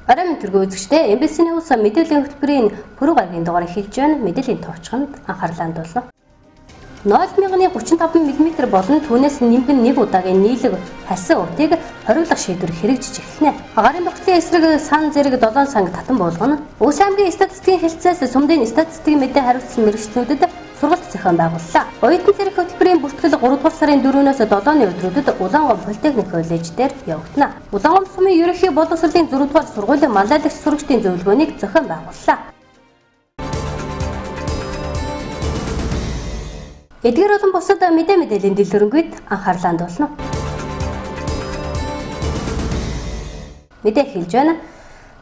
Оройн төргөө үзэгчдээ MBC NEWS мэдээллийн хөтөлбөрийн пүрэв гарагийн дугаар эхэлж байна. Мэдээллийн товчхонд анхаарлаа хандуулна. 0.35 мм болон түүнээс нэмгэн нэг удаагийн нийлэг хассан утыг хориглох шийдвэр хэрэгжиж эхэлнэ. Гарын бохлын эсрэг сан зэрэг 7 санг татан болгоно. Улс аймгийн статистикийн хэлтсээс Сумдын статистикийн мэдээ хариуцсан мэргэжлүүдэд сургалт зохион байгууллаа. Оюутан зэрэг хөтөлбөрийн бүртгэл 3 дугаар сарын 4-өөс 7-ны өдрүүдэд Улаангом Политехник коллеж дээр явагдана. Улаангом сумын ерөнхий боловсролын 4 дугаар сургуулийн манлайлагч сурагчдын зөвлөгөөнийг зохион байгууллаа. Эдгээр болон бусад мэдээллийн дэлгэрэнгүй анхаарлаа хандуулна. Мэдээ эхэлж байна.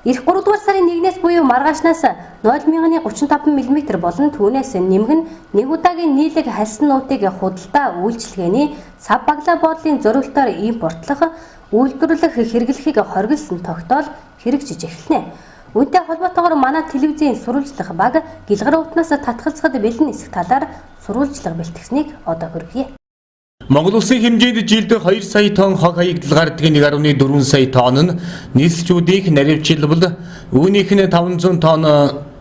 Ирэх 3 дугаар сарын 1-ээс буюу маргаашнаас 0.35 мм болон түүнээс нэмгэн нэг удаагийн нийлэг хассан нуутыг худалдаа үйлчилгээний сав баглаа боодлын зориултаар импортлох, үйлдвэрлэх хэрэглэхийг хориглосон тогтоол хэрэгжиж эхэлнэ. Үүнтэй холбоотойгоор манай телевизийн сурвалжлах баг гэлгар утнаас татгалзахад бэлэн нисэх талаар сурвалжлага бэлтгэснийг одоо хүргэе. Монгол улсын хэмжээнд жилд 2 сая тонн хог хаягдл гардаг 1.4 сая тонн нь нийслэлчүүдийн наривчлбал үүнийх нь 500 тонн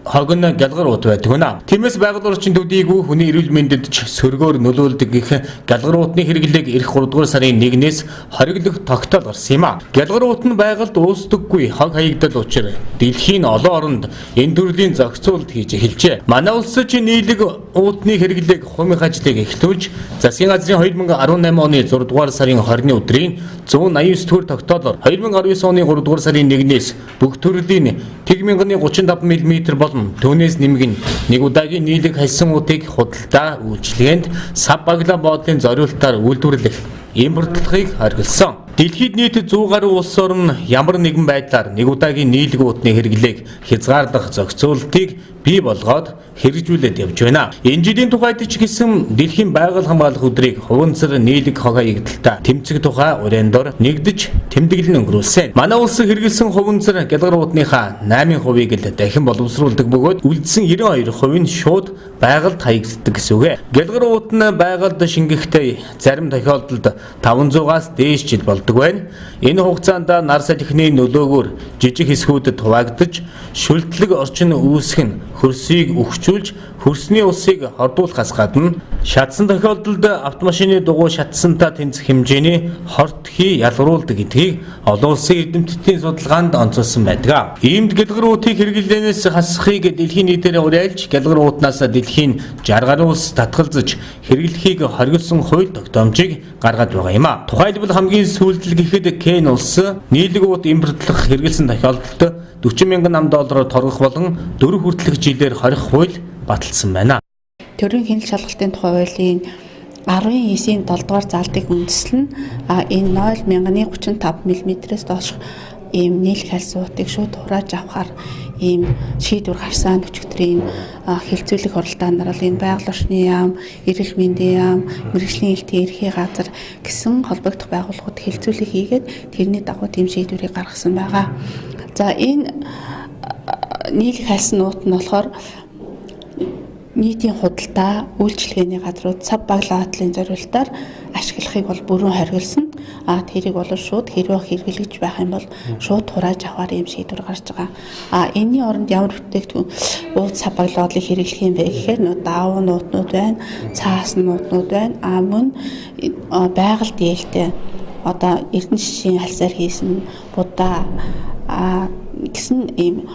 хог нь гэлгар ут байдаг гэнэ. Тиймээс байгаль орчин төдийгүй хүний эрүүл мэндэд ч сөргөөр нөлөөлдөг их гэлгар утны хэрэглээг эх 3 дугаар сарын 1-ээс хориглох тогтоол гарсан юм а. Гэлгар ут нь байгальд уусдаггүй хог хаягдл учраа дэлхийн олон оронд энэ төрлийн зохицуулалт хийж эхэлжээ. Манай улс ч нийлэг уутны хэрэглээг хумих ажлыг эхлүүлж засгийн газрын 2018 оны 6 дугаар сарын 20-ны өдрийн 189 төр тогтоолоор 2019 оны 3 дугаар сарын 1-ээс бүх төрлийн 1035 мм түүнээс нэмгэн нэг удаагийн нийлэг хассан утыг худалдаа үйлчилгээнд сав баглаа боодлын зориултаар үйлдвэрлэх, импортлохыг хориглосон. Дэлхийд нийт 100 гаруй улс орн ямар нэгэн байдлаар нэг удаагийн нийлэг уутны хэрэглээг хязгаарлах зохицуулалтыг бий болгоод хэрэгжүүлээд явж байна. Энэ жилийн тухайд ч гэсэн дэлхийн байгаль хамгаалах өдрийг хуванцар нийлэг хог хаягдалтай тэмцэх тухай урьяндор нэгдэж тэмдэглэн өнгөрүүлсэн. Манай улс хэрэгэлсэн хуванцар гэлгар уутныхаа 8%-ийг л дахин боловсруулдаг бөгөөд үлдсэн 92% нь шууд байгальд хаягддаг гэсэн үг. Гэлгар уут нь байгальд шингэхдээ зарим тохиолдолд 500-аас дээш жил болдог байна. Энэ хугацаанд нар салхины нөлөөгөөр жижиг хэсгүүдэд хуваагдаж шүлтлэг орчин үүсгэх нь хөрсийг өгчүүлж хөрсний усыг хордуулахаас гадна шатсан тохиолдолд автомашины дугуй шатсантай тэнцэх хэмжээний хортхий ялгаруулдаг гэдгийг олон улсын эрдэмтдийн судалгаанд онцолсон байдаг. Иймд гэлгар уутыг хэрэглэнээс хасахыг дэлхийн нийтээр уриалж гэлгар уутнаас дэлхийн 60 гаруй улс татгалзаж хэрэглэхийг хориглосон хууль тогтоомжийг гаргаад байгаа юм а. Тухайлбал хамгийн сүүлдэл гэхэд Кен улс нийлэг уут импортлох хэрэгэлсэн тохиолдолд 40 мянган $40 торгох болон 4 хүртэлх жилээр хорих хууль баталсан байна. Төрийн хяналт шалгалтын тухай хуулийн 19-ийн 7 дугаар заалтыг үндэслэн энэ 0.35 мм-ээс доош ийм нийлэг хассан утыг шууд хурааж авахар ийм шийдвэр гарсан өчигдрийн хэлцүүлэх хуралдаанаар бол энэ байгаль орчны яам, эрүүл мэндийн яам, мэргэжлийн хэлтийн ерхий газар гэсэн холбогдох байгууллагууд хэлцүүлэг хийгээд тэрний дагуу тийм шийдвэрийг гаргасан байгаа. За энэ нийлэг хассан нут нь болохоор нийтийн худалдаа үйлчилгээний газрууд сав баглаа хатлын зориултаар ашиглахыг бол бүрэн хориглосон. Тэрийг бол шууд хэрвээ хэрэглэж байх юм бол шууд хурааж авахар юм шийдвэр гарч байгаа. Энэний оронд ямар бүтээгдэхүүн ууд сав баглаалыг хэрэглэх юм бэ гэхээр даав нуутнууд байна, цаас нуутнууд байна. Мөн байгаль дээлтэй одоо эрдэнэ шишийн алсаар хийсэн будаа гэсэн ийм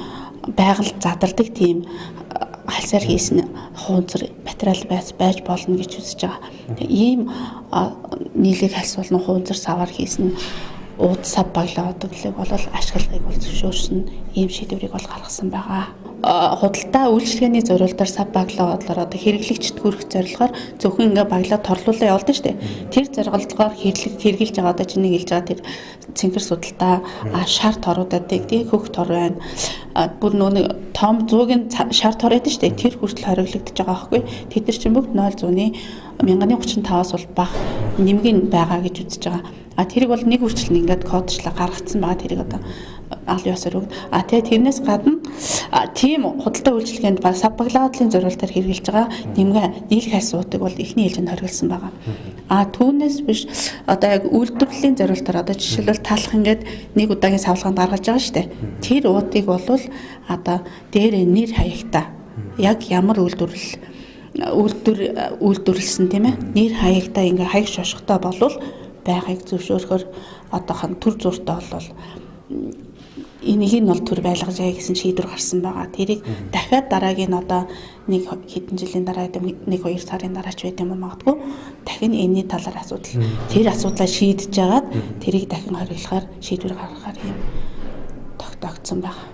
байгаль задардаг тийм алсаар хийсэн хуунцар материал байж болно гэж үзэж байгаа. Ийм нийлэг хальс болон хуунцар саваар хийсэн ууд сав баглаа удаглыг бол ашиглахыг бол зөвшөөрсөн ийм шийдвэрийг бол гаргасан байгаа. Худалдаа үйлчилгээний зориултаар сав баглаа бодлоор одоо хэрэглэгчд хүрэх зорилгоор зөвхөн ингээ баглаа торлуулаа явуулдаг шүү дээ. Тэр зорилгоор хэрэгжилж байгаа одоо чиний хэлж байгаа тэр цэнхэр судалдаа шар торуудаадаг тий хөх тор байна. Бүр нөө том 100-ын шар тор байдаг шүү дээ. Тэр хүртэл хориглогдож байгаа байхгүй. Тэд нар чинь бүгд 0.35-аас бол бага нэмгэн байгаа гэж үзэж байгаа. Тэрийг бол нэг үрчлэн ингээд кодчлаа гаргацсан байгаа. Тэрийг одоо аль ёсоор өгнө. Тэгээ тэрнээс гадна тийм худалдаа үйлчилгээнд баг сав баглаадлын зориулалтаар хэрэгжилж байгаа нэмгээ дийлэх асуудыг бол эхний ээлжинд хоригдсан байгаа. Түүнээс биш одоо яг үйлдвэрлэлийн зориулалтаар одоо жишээлбэл талах ингээд нэг удаагийн савлгаанд гаргаж байгаа шүү дээ. Тэр уудыг бол одоо дээр нэр хаягта яг ямар үйлдвэрлэсэн тийм ээ нэр хаягта ингээ хаяг шошготой болвол байгааг зөвшөөрөхөөр одоохон төр зуртай болвол энийг нь бол төр байлгажээ гэсэн шийдвэр гарсан байгаа. Тэрийг дахиад дараагийн одоо нэг хэдэн жилийн дараа 1-2 сарын дараач байт юм магадгүй дахин энэний талаар асуудал тэр асуудлаа шийдэж жагаад тэрийг дахин хориглохоор шийдвэр гаргахаар юм тогтоогдсон байгаа.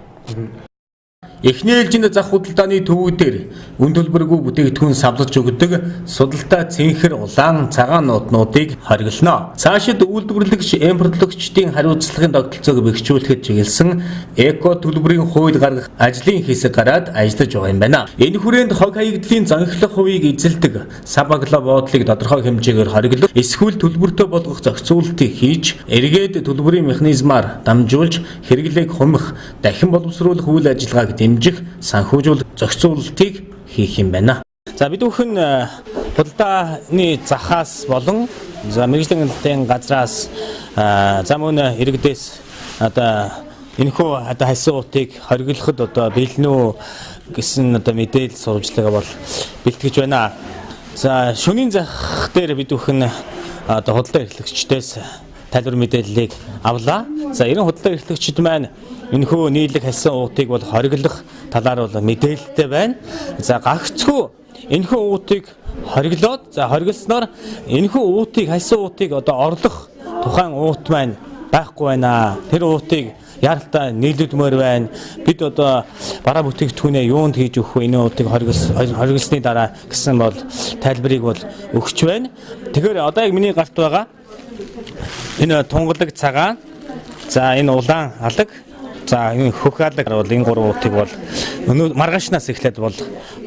Эхний ээлжинд зах худалдааны төвүүдээр үн төлбөргүй бүтээгдэхүүн савлаж өгдөг судалтай цэнхэр улаан цагаан нотнуудыг хориглоно. Цаашид үйлдвэрлэгч импортлогчдын хариуцлагын тогтолцоог бэхжүүлэхэд чиглэсэн эко төлбөрийн хууль гаргах ажлын хэсэг гараад ажиллаж байгаа юм байна. Энэ хүрээнд хог хаягдлын зонхлох хувийг эзэлдэг сав баглаа буудлыг тодорхой хэмжээгээр хориглох, эсвэл төлбөртөө болгох зохицуултыг хийж, эргээд төлбөрийн механизмаар дамжуулж хэрэглээг хумих, дахин боловсруулах үйл ажиллагааг дэмжих, санхүүжүүлэх зохицуултыг хийх юм байна. За бид бүхэн худалдааны захаас болон мэргэжлийн газраас мөн иргэдээс одоо энэхүү одоо хайсан уутыг хориглоход одоо бэлнүү гэсэн одоо мэдээлэл сурвалжлага бол бэлтгэж байна. За шөнийн зах дээр бид бүхэн одоо худалдаа эрхлэгчдээс тайлбар мэдээллийг авлаа. За ерөн худалдаа эрхлэгчид маань энэхүү нийлэг хайсан уутыг бол хориглох талаар бол мэдээлэлтэй байна. За гагцхүү энэхүү уутыг хориглоод за хориглосноор энэхүү уутыг хайсан уутыг одоо орлох тухайн уут маань байхгүй байна. Тэр уутыг яралтай нийлүүлмээр байна. Бид одоо бараа бүтээгдэхүүнээ юунд хийж өгөх вэ? Энэ уутыг хориглосны дараа гэсэн бол тайлбарыг бол өгч байна. Тэгэхээр одоо яг миний гарт байгаа энэ тунгалаг цагаан, за энэ улаан алаг, за энэ хөх алаг бол энэ гурван уутыг бол маргаашнаас эхлээд бол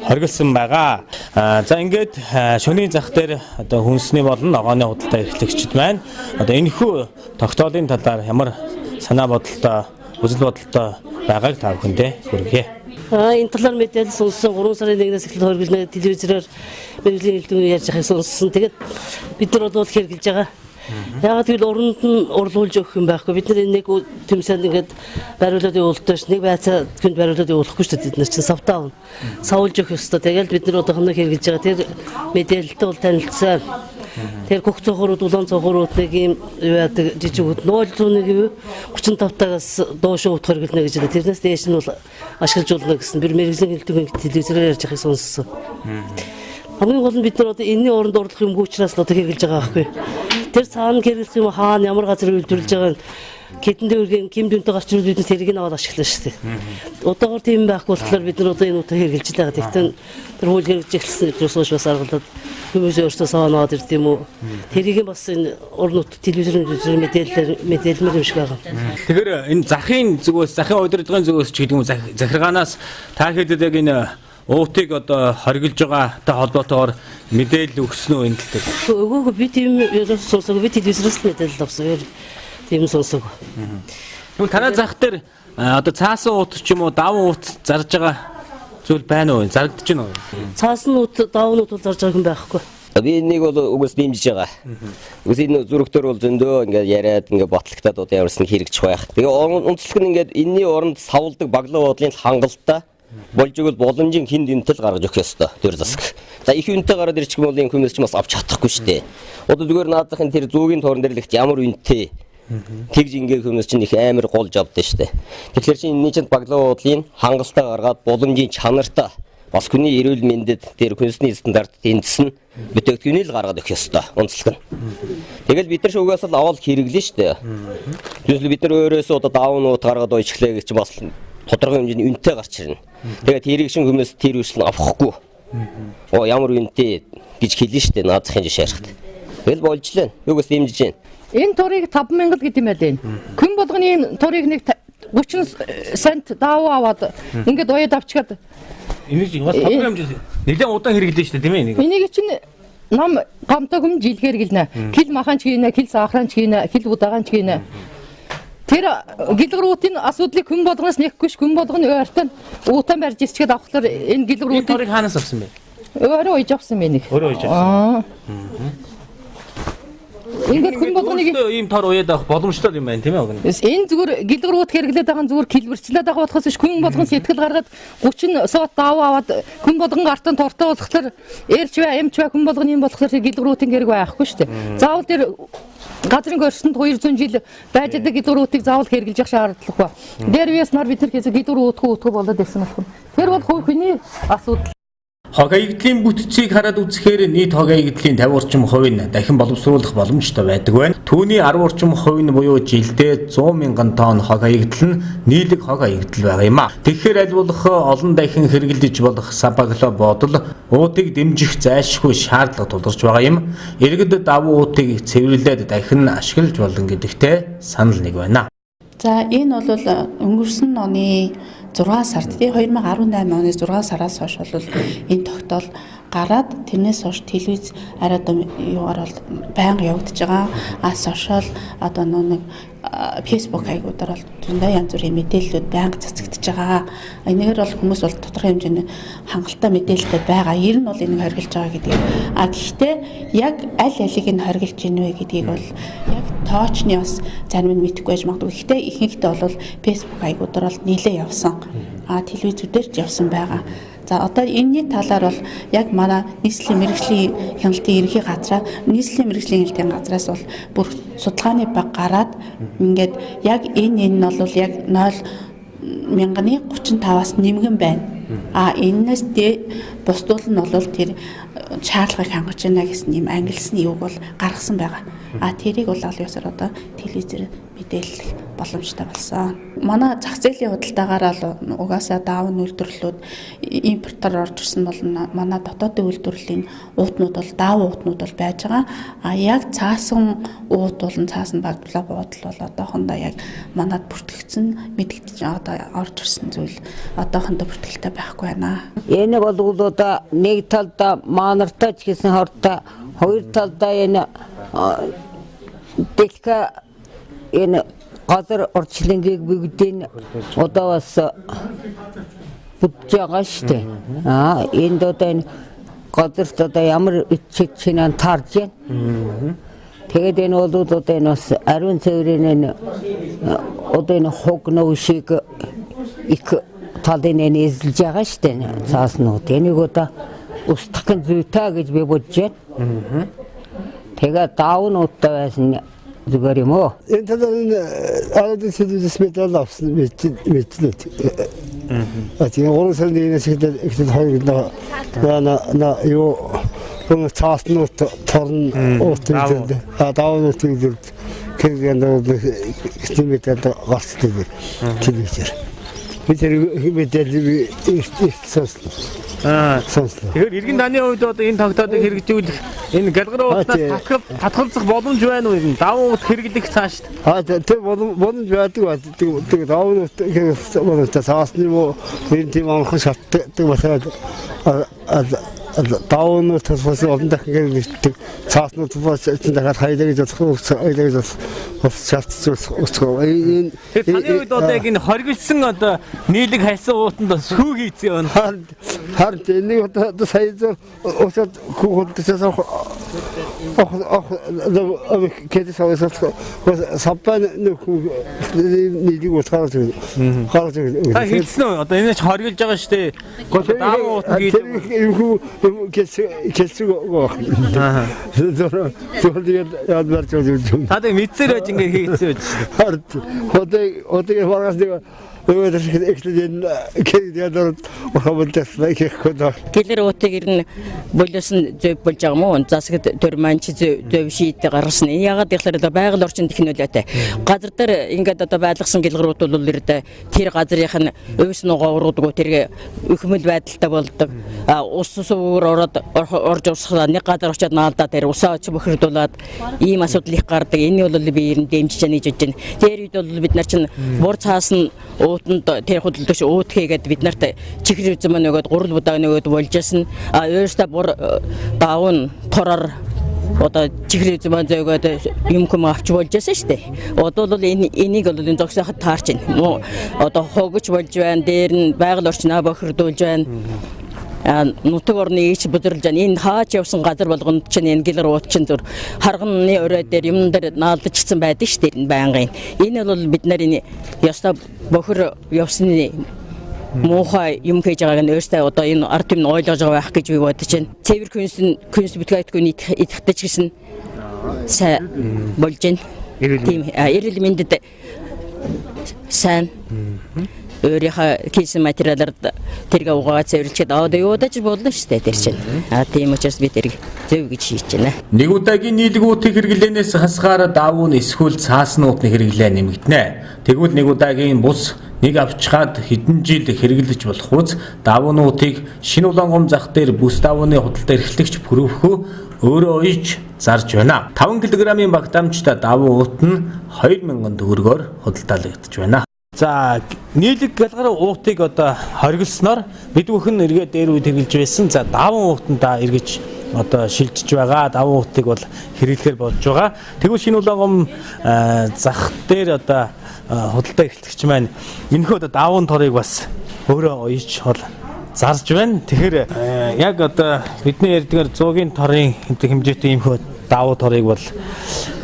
хориглосон байгаа. За ингээд шөнийн зах дээр одоо хүнсний болон ногооны худалдаа эрхлэгчид маань одоо энэхүү тогтоолын талаар ямар санаа бодолтой, үзэл бодолтой байгааг та бүхэндээ хүргье. Энэ талаар мэдээлэл сонссон 3 сарын 1-ээс эхлээд хориглоно телевизээр мэргэжлийн хэлтүүгээр ярьж байгааг сонссон. Тэгээд бид нар бол хэрэгжилж байгаа. Яагаад гэвэл уранд нь урлуулж өгөх юм байхгүй. Бид нар нэг тэмсэнд ингээд бариулаад явуулдагш нэг байцаа хүнд бариулаад явуулахгүй шүү дээ. Бид нар чинь савтаа савуулж өгөх ёстой. Тэгээд бид нар одоо хоног хэрэгжилж байгаа. Тэр мэдээлэлтэй бол танилцсан. Тэр хөх цохорууд, улаан цохорууд нэг юм яадаг жижигүүд 0.1 35-тагаас доош уут хориглоно гэж байна. Тэрнээс дээш нь бол ашиглажуулна гэсэн bir мэргэжлийн хэлтүүгийн телевизээр ярьж байгааг сонссон. Хамгийн гол нь бид нар одоо энэний оронд орлох юмгүй учраас л одоо хэрэгжилж байгаа байхгүй. Тэр цаана хэрэглэх юм хаана ямар газар үйлдвэрлэж байгаа нь хэдэн дөрвийн ким дүнтэй гарч ирвэл бид тэрийг нь аваад ашиглана шүү дээ. Одоогоор тийм байхгүй болохоор бид нар одоо энэ утаа хэрэгжилж байгаа. Тэгтээ тэр хууль хэрэгжиж эхэлсэн гэж сууж бас аргалаад хүмүүс өөрсдөө саанаад ирд юм уу. Тэрийг бас энэ орнууд телевизээр мэдээлмэр юм шиг байгаа. Тэгэхээр энэ захын зүгээс, захын удирдлагын зүгээс ч гэдэг юм захиргаанаас та хэд яг энэ уутыг одоо хориглож байгаатай холбоотойгоор мэдээлэл өгсөн үү энэ тал дээр? Өгөөгүй би тийм сонсог би телевизээс мэдээлэл авсан. Тийм сонсог. Тэгвэл танай зах дээр одоо цаасан уут ч юм уу даван уут зарж байгаа зүйл байна уу? Зарагдаж байна уу? Цаасан уут, даван уут бол зарж байгаа юм байхгүй. Би энийг бол угс дэмжиж байгаа. Угс энэ зүрхтөр бол зөндөө ингээд яриад ингээд ботлогтаад одоо ямарсан хэрэгжих байх. Тэгээ онцлог нь ингээд энэний оронд савлдаг баглаа буудлын хангалттай болж игэл боломжийн хин дэмтэл гаргаж өгөх ёстой тэр засаг. За их үнэтэй гараад ирчих юм бол энэ хүмүүс ч бас авч чадахгүй шүү дээ. Одоо зүгээр наадахын тэр зүүгийн торон дээр л их ямар үнэтэй тэгж ингээ хүмүүс чинь их амар голж авдаа шүү дээ. Тэгэхээр чинь энэний чинь баглаа буудлын хангалттай гаргаад боломжийн чанартай бас хүний эрүүл мэндэд тэр хүнсний стандарт тэнцсэн бүтээгдэхүүнийг л гаргаад өгөх ёстой онцлог нь. Тэгэл бид нар шүүгээс л авал хэрэглэн шүү дээ. Тэгвэл бид нар өөрөөсөө одоо даунууд гаргаад ойчлаа гэж бас тодорхой хэмжээний үнэтэй гарч ирнэ. Тэгээд тэрийг шин хүмүүс тэр үйлчлэн авахгүй. Ямар үнэтэй гэж хэлнэ шүү дээ наадахын жишээ ярихад. Тэгэл болж лээ. Юугаас дэмжиж байна. Энэ турыг 5,000 гэдэг юм байлээ. Хүн болгоны энэ турыг нэг 30 цент даваа аваад ингээд уяад авчгаад энийг бас 5 хэмжээ нэлээд удаан хэрэглэж штэ тийм ээ энийг. Энийг чинь ном гамтаг юм жилгээр гэлнэ. Кил махан ч гинэ, кил сахаран ч гинэ, кил удагаан ч гинэ. тэр гэлгэрүүдийн асуудлыг хүн болгоноос нэхгүй хүн болгоно ойртон уутан барьж ирчгээд авахлаар энэ гэлгэрүүдийн торыг хаанаас авсан бэ? өөрөө ууж авсан бэ нэг. Өөрөө ууж авсан. Ингээд хүн болгоныг ийм тор уяад авах боломжтой юм байна тийм ээ өгнө. Энэ зүгээр гэлгэрүүд хэрэглээд байгаа нь зүгээр хэлбэрчлээд байгаа болохоос биш хүн болгон сэтгэл гаргаад 30 сот даваа аваад хүн болгон гартан тортой болохоор ээрч бай эмч бай хүн болгон юм болохоор гэлгэрүүдийн гэрэг байхгүй шүү дээ. Заавал тэр газрын горсонд 200 жил байж байгаа гэлгэрүүдийг заавал хэрэгжилж явах шаардлагагүй. Дээр вяс нар бид нар гэсэн гэлгэр өөтгөө болоод ирсэн болох юм. Тэр бол хувь хүний асуудал. Хог аягдлын бүтцийг хараад үзэхээр нийт хог аягдлын 50 орчим хувь нь дахин боловсруулах боломжтой байдаг байна. Түүний 10 орчим хувь нь буюу жилдээ 100 мянган тонн хог аягдал нь нийлэг хог аягдал байгаа юм а. Тэгэхээр аль болох олон дахин хэрэглэж болох сабагло бодол уутыг дэмжих зайлшгүй шаардлага тулгарч байгаа юм. Иргэд давуу уутыг цэвэрлээд дахин ашиглаж болно гэдэгтээ санал нэг байна. За энэ бол өнгөрсөн оны 6 сард тий 2018 оны 6 сараас хойш бол энэ тогтоол гараад тэрнээс хойш телевиз арай юугаар бол байнга явагдаж байгаа. Сошиал одоо нэг Facebook хаягуудаар бол зөндөө янз бүрийн мэдээллүүд байнга цацагдж байгаа. Энэгээр бол хүмүүс бол тодорхой хэмжээний хангалттай мэдээлэлтэй байгаа. Ер нь бол энийг хоригдж байгаа гэдгийг. Гэхдээ яг аль алиг нь хоригдж гинэ вэ гэдгийг бол яг тоочны бас зарим нь мэдэхгүй байж магадгүй. Гэхдээ ихэнхдээ бол Facebook хаягуудаар бол нийлээ явсан. Телевизүүдээр ч явсан байгаа. За одоо энэний талаар бол яг манай нийслэлийн мэргэжлийн хяналтын ерөнхий газраа нийслэлийн мэргэжлийн хяналтын газраас бол бүр судалгааны баг гараад ингээд яг энэ нь бол яг 0.35-аас нэмгэн байна. Энэс бусдуул нь бол тэр шаардлагыг хангаж байна гэсэн юм ангилсны үг бол гаргасан байгаа. Тэрийг бол аль ёсоор одоо телевизээр мэдээлэх боломжтой болсон. Манай зах зээлийн худалдаагаар л угаасаа даавн үйлдвэрлэлүүд импортоор орж ирсэн бол манай дотоодын үйлдвэрлэлийн уутнууд бол даавн уутнууд бол байж байгаа. Яг цаасан уут болон цаасан баглаа буудал бол одоохондоо яг манад бүртгэгдсэн мэдэгдэж одоо орж ирсэн зүйл одоохондоо бүртгэлтэй байхгүй байна. Энэ бол одоо нэг талдаа манартай ч гэсэн хортой хоёр талдаа энэ дэлхэ энэ газар орчлонгийг бүгдийг одоо бас будж байгаа шүү дээ. Энд одоо энэ газарт одоо ямар чинээ таарж байна. Тэгээд энэ бол одоо энэ бас ариун цэврийн энэ одоо энэ хог нөөшиг их талын энэ эзэлж байгаа шүү дээ. Цааснууд энийг одоо устгах зүйтэй гэж би бодож байна. Тэгээд даавнуудтай байсан зүгээр юм уу? Энэ талын аудит сэдвээс мэдээлэл авсан мэдлээ. Тийм гурван сарын нэгнээс ихтэй хоёроо на юу хүн цааснууд торн уутын даавнуудын кэргэн мэдээлэл гарцдаг телевизээр. Бид мэдээлэл Тэгэхээр иргэн таны хувьд одоо энэ тогтоодыг хэрэгжүүлэх энэ галгаруудаас татгалзах боломж байна уу? Давуу ут хэрэглэх цаашд. Тэр боломж байдаг. Тэр давуу ут хэрэглэх цаасны муу тийм амархан шалтгаалдаг басаад давуу ут бас олон дахин хэрэглэдэг. Цааснууд бас дахиад хайлагж шалтгаалж тэр таны хувьд одоо яг энэ хоригдсан одоо нийлэг хайсан уутанд сүү хийцээ байна. Харин энийг одоо сая усад хүүхдээс саппан нийлэг утгаараа хэлсэн үү? Одоо энэ ч хоригдж байгаа шүү дээ. Даавуу уут Та тэг мэдсээр байж ингэ хийцээ байж. Одоо маргаас нэг Гэлэр уутыг ирнэ болоосон зөв болж байгаа мó засагт төрман чи зөв шийд гаргасан. Ягаад гэхээр байгаль орчин технологитой. Газар дээр ингээд одоо байлгасан гэлгэрүүд бол ирдэ тэр газрынх нь өвс нугааруудгүй тэр өхмөл байдалтай болдог. Ус суугаар орж урсгалаа нэг газар очиад наалдаа тэр усаа ч бохирдуулаад ийм асуудал их гардаг. Энэ бол би ер нь дэмжиж нээж байна. Тэр үед бол бид нар чинь бур цаасан тэр худалдагч уутгээд бид нарт чихэр үзэн маань өгөөд гурал будааг нөгөөд болж ясна. Өөрөөсөө бур даавн тороор одоо чихрээ зүүн зөөгөөд юм хүм авч болж байсан шүү дээ. Одоо бол энийг бол энэ зогсооход таарч байна. Одоо хогж болж байна. Дээр нь байгаль орчноо бохирдуулж байна. Нутаг орны ич бүдэрлж байна. Энэ хаач явсан газар болгонд чинь энэ гэлрууд чинь зүр харганы өрөө дээр юм дээр наалдчихсан байдаг шүү дээ байнгын. Энэ бол бид нарын ёстой бохир явсны муухай юм хийж байгааг нь өөртөө одоо энэ ард юм ойлгож байгаа байх гэж би бодож байна. Цэвэр күнс бүтгээгдэхүүн идэвхтэй гэсэн сайн болж байна. Тийм эрүүл мэндэд сайн өөрийнхөө хийсэн материалаар тэргээ угаа цэвэрлчихэд одоо юу удаач болно шүү дээ тэр чинь. Тийм учраас би тэрийг зөв гэж хийж байна. Нэг удаагийн нийлгүүтийг хэрэглэнээс хасгаар давуу нь эсвэл цааснуудны хэрэглээ нэмэгдэнэ. Тэгвэл нэг удаагийн бус нэг авчгаад хэдэн жил хэрэглэж болох үз давуунуудыг шинэ улаангом зах дээр бүс давууны худалдаа эрхлэгч бүрөвхөө өөрөө уйж зарж байна. 5 кг-ийн багтаамжтай давуу уут нь 2000 төгрөгөөр худалдаалагдж байна. За нийлэг галгар уутыг одоо хоригдсноор бид бүхэн эргээ дээр үед хэрэглэж байсан. За давуу уутанда эргэж одоо шилжиж байгаа. Давуу уутыг бол хэрэглэхээр болж байгаа. Тэгвэл шинэ улаангом зах дээр одоо худалдаа эрхлэгч маань энэхүү одоо давуун торыг бас өөрөө уйж хол зарж байна. Тэгэхээр яг одоо бидний ярьдгаар 100-ийн торын хэмжээтэй иймхүү давуу торыг бол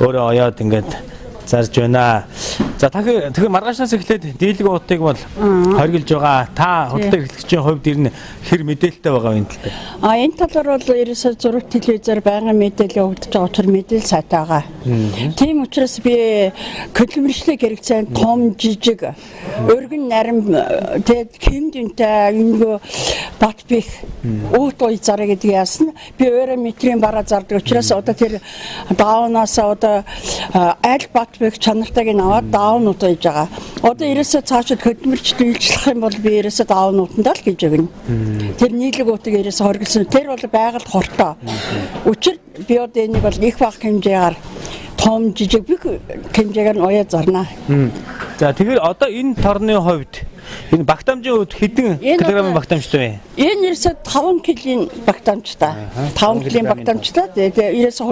өөрөө оёод ингээд зарж байна. За тэгэхээр маргаашнаас эхлээд дийлэг уутыг бол хоригдж байгаа. Та худалдаа эрхлэгчийн хувьд ер нь хэр мэдээлэлтэй байгаа вэ энэ тал дээр? Энэ талаар бол ерөөсөө зураг телевизээр байнгын мэдээлэл өгдөж байгаа учраас мэдээлэл сайтай байгаа. Тийм учраас би хөтөлмөрчлөг хэрэгцээнд том жижиг өргөн нарийн тэгээд хэм дүнтэй энэ бат бих уут ой зараа гэдэг яасан. Би өөрөө метрийн бараа зардаг учраас одоо тэр даунаас одоо аль бат бих чанартайг нь аваад даунууд ойж байгаа. Одоо ерөөсөө цаашид хөдөлмөрч үйлчлэх юм бол би ерөөсөө даунуудтай л гэж өгнө. Тэр нийлэг уутыг ерөөсөө хоригдсон. Тэр бол байгальд хортой. Учир би одоо энийг бол их баг хэмжээгээр том жижиг бих хэмжээгээр нь уяа зарна. За тэгэхээр одоо энэ торны хувьд энэ багтаамжийн хувьд хэдэн килограмм багтаамжтай вэ? Энэ ерөөсөө 5 кг-ийн багтаамжтай. 5 кг-ийн багтаамжтай. Тэгээд ерөөсөө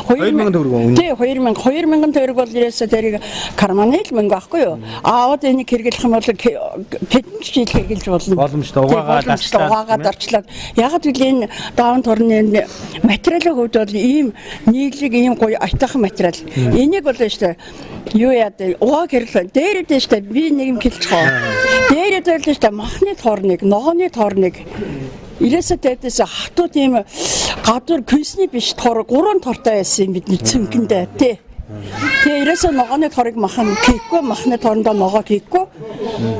2000 төгрөг. Тий 2000 төгрөг бол ерөөсөө тэрийг карманы л мөнгө байхгүй юу? Аваад энийг хэрэглэх юм бол хэдэн жил хэрэглэж болно. Боломжтой угаагаад арчлаад. Яг л энэ даун торны материалын хувьд бол ийм нийлэг ийм гоё айтайхан материал. Энийг бол шүү дээ юу яа угааг хэрэглээ. Дээрээ дээ шүү дээ би нэг юм хэлчих гоо. Дээрээ дээ шүү дээ махны торныг, ногооны торныг ирээсээ дэдээс хатуу тийм гадуур күнсний биш тор 3 тортой байсан юм бидний цэнгэндээ тий. Тэгээ ирээсээ ногооны торыг махан хийхгүй, махны торондоо ногоо хийхгүй.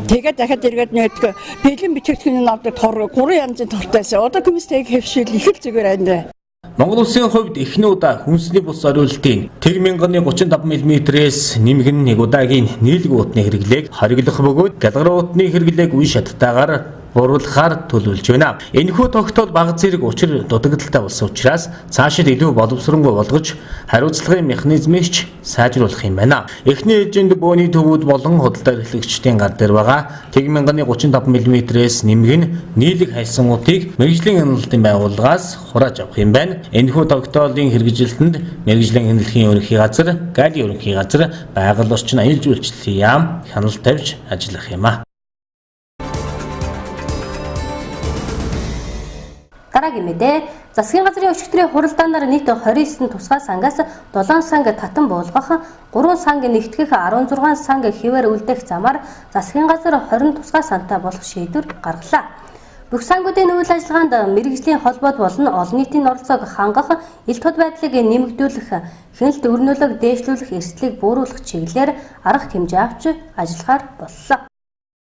Тэгээд дахиад эргээд нэгдэг бэлэн бичигдэхүүний авдаг тор 3 янзын тортойсэн. Одоо күнстэйг хэвшил их л зүгээр байна. Монгол улсын хувьд эхний удаа хүнсний бус зориултын 1035 мм-ээс нэмгэн нэг удаагийн нийлэг уутны хэрэглээг хориглох бөгөөд галгар уутны хэрэглээг үе шаттайгаар бууруулахаар төлөвлөж байна. Энэхүү тогтоол бага зэрэг учир дутагдaltaй болсон учраас цаашид илүү боловсронгуй болгож хариуцлагын механизмыг ч сайжруулах юм байна. Эхний ээлжинд бөөний төвүүд болон худалдаа эрхлэгчдийн гар дээр байгаа 1035 мм-ээс нэмгэн нийлэг хайсангуудыг мэргэжлийн хяналтын байгууллагаас хурааж авах юм байна. Энэхүү тогтоолын хэрэгжилтэнд мэргэжлийн хяналтын ерөнхий газар, галийн ерөнхий газар, байгаль орчин аюул жуулчлалын яам хяналт тавьж ажиллах юм а. Дараагийн мэдээ засгийн газрын өчигдрийн хуралдаанаар нийт 29 тусгай сангаас 7 санг татан буулгах, 3 санг нэгтгэх, 16 санг хിവэр үлдэх замаар засгийн газар 20 тусгай сантай болох шийдвэр гаргалаа. Бүх сангуудын үйл ажиллагаанд мэргэжлийн холбоод болон олон нийтийн оролцоог хангах, ил тод байдлыг нэмэгдүүлэх, хяналт өрнөлөг дээшлүүлэх, эрсдлийг бууруулах чиглэлээр арга хэмжээ авч ажиллахаар боллоо.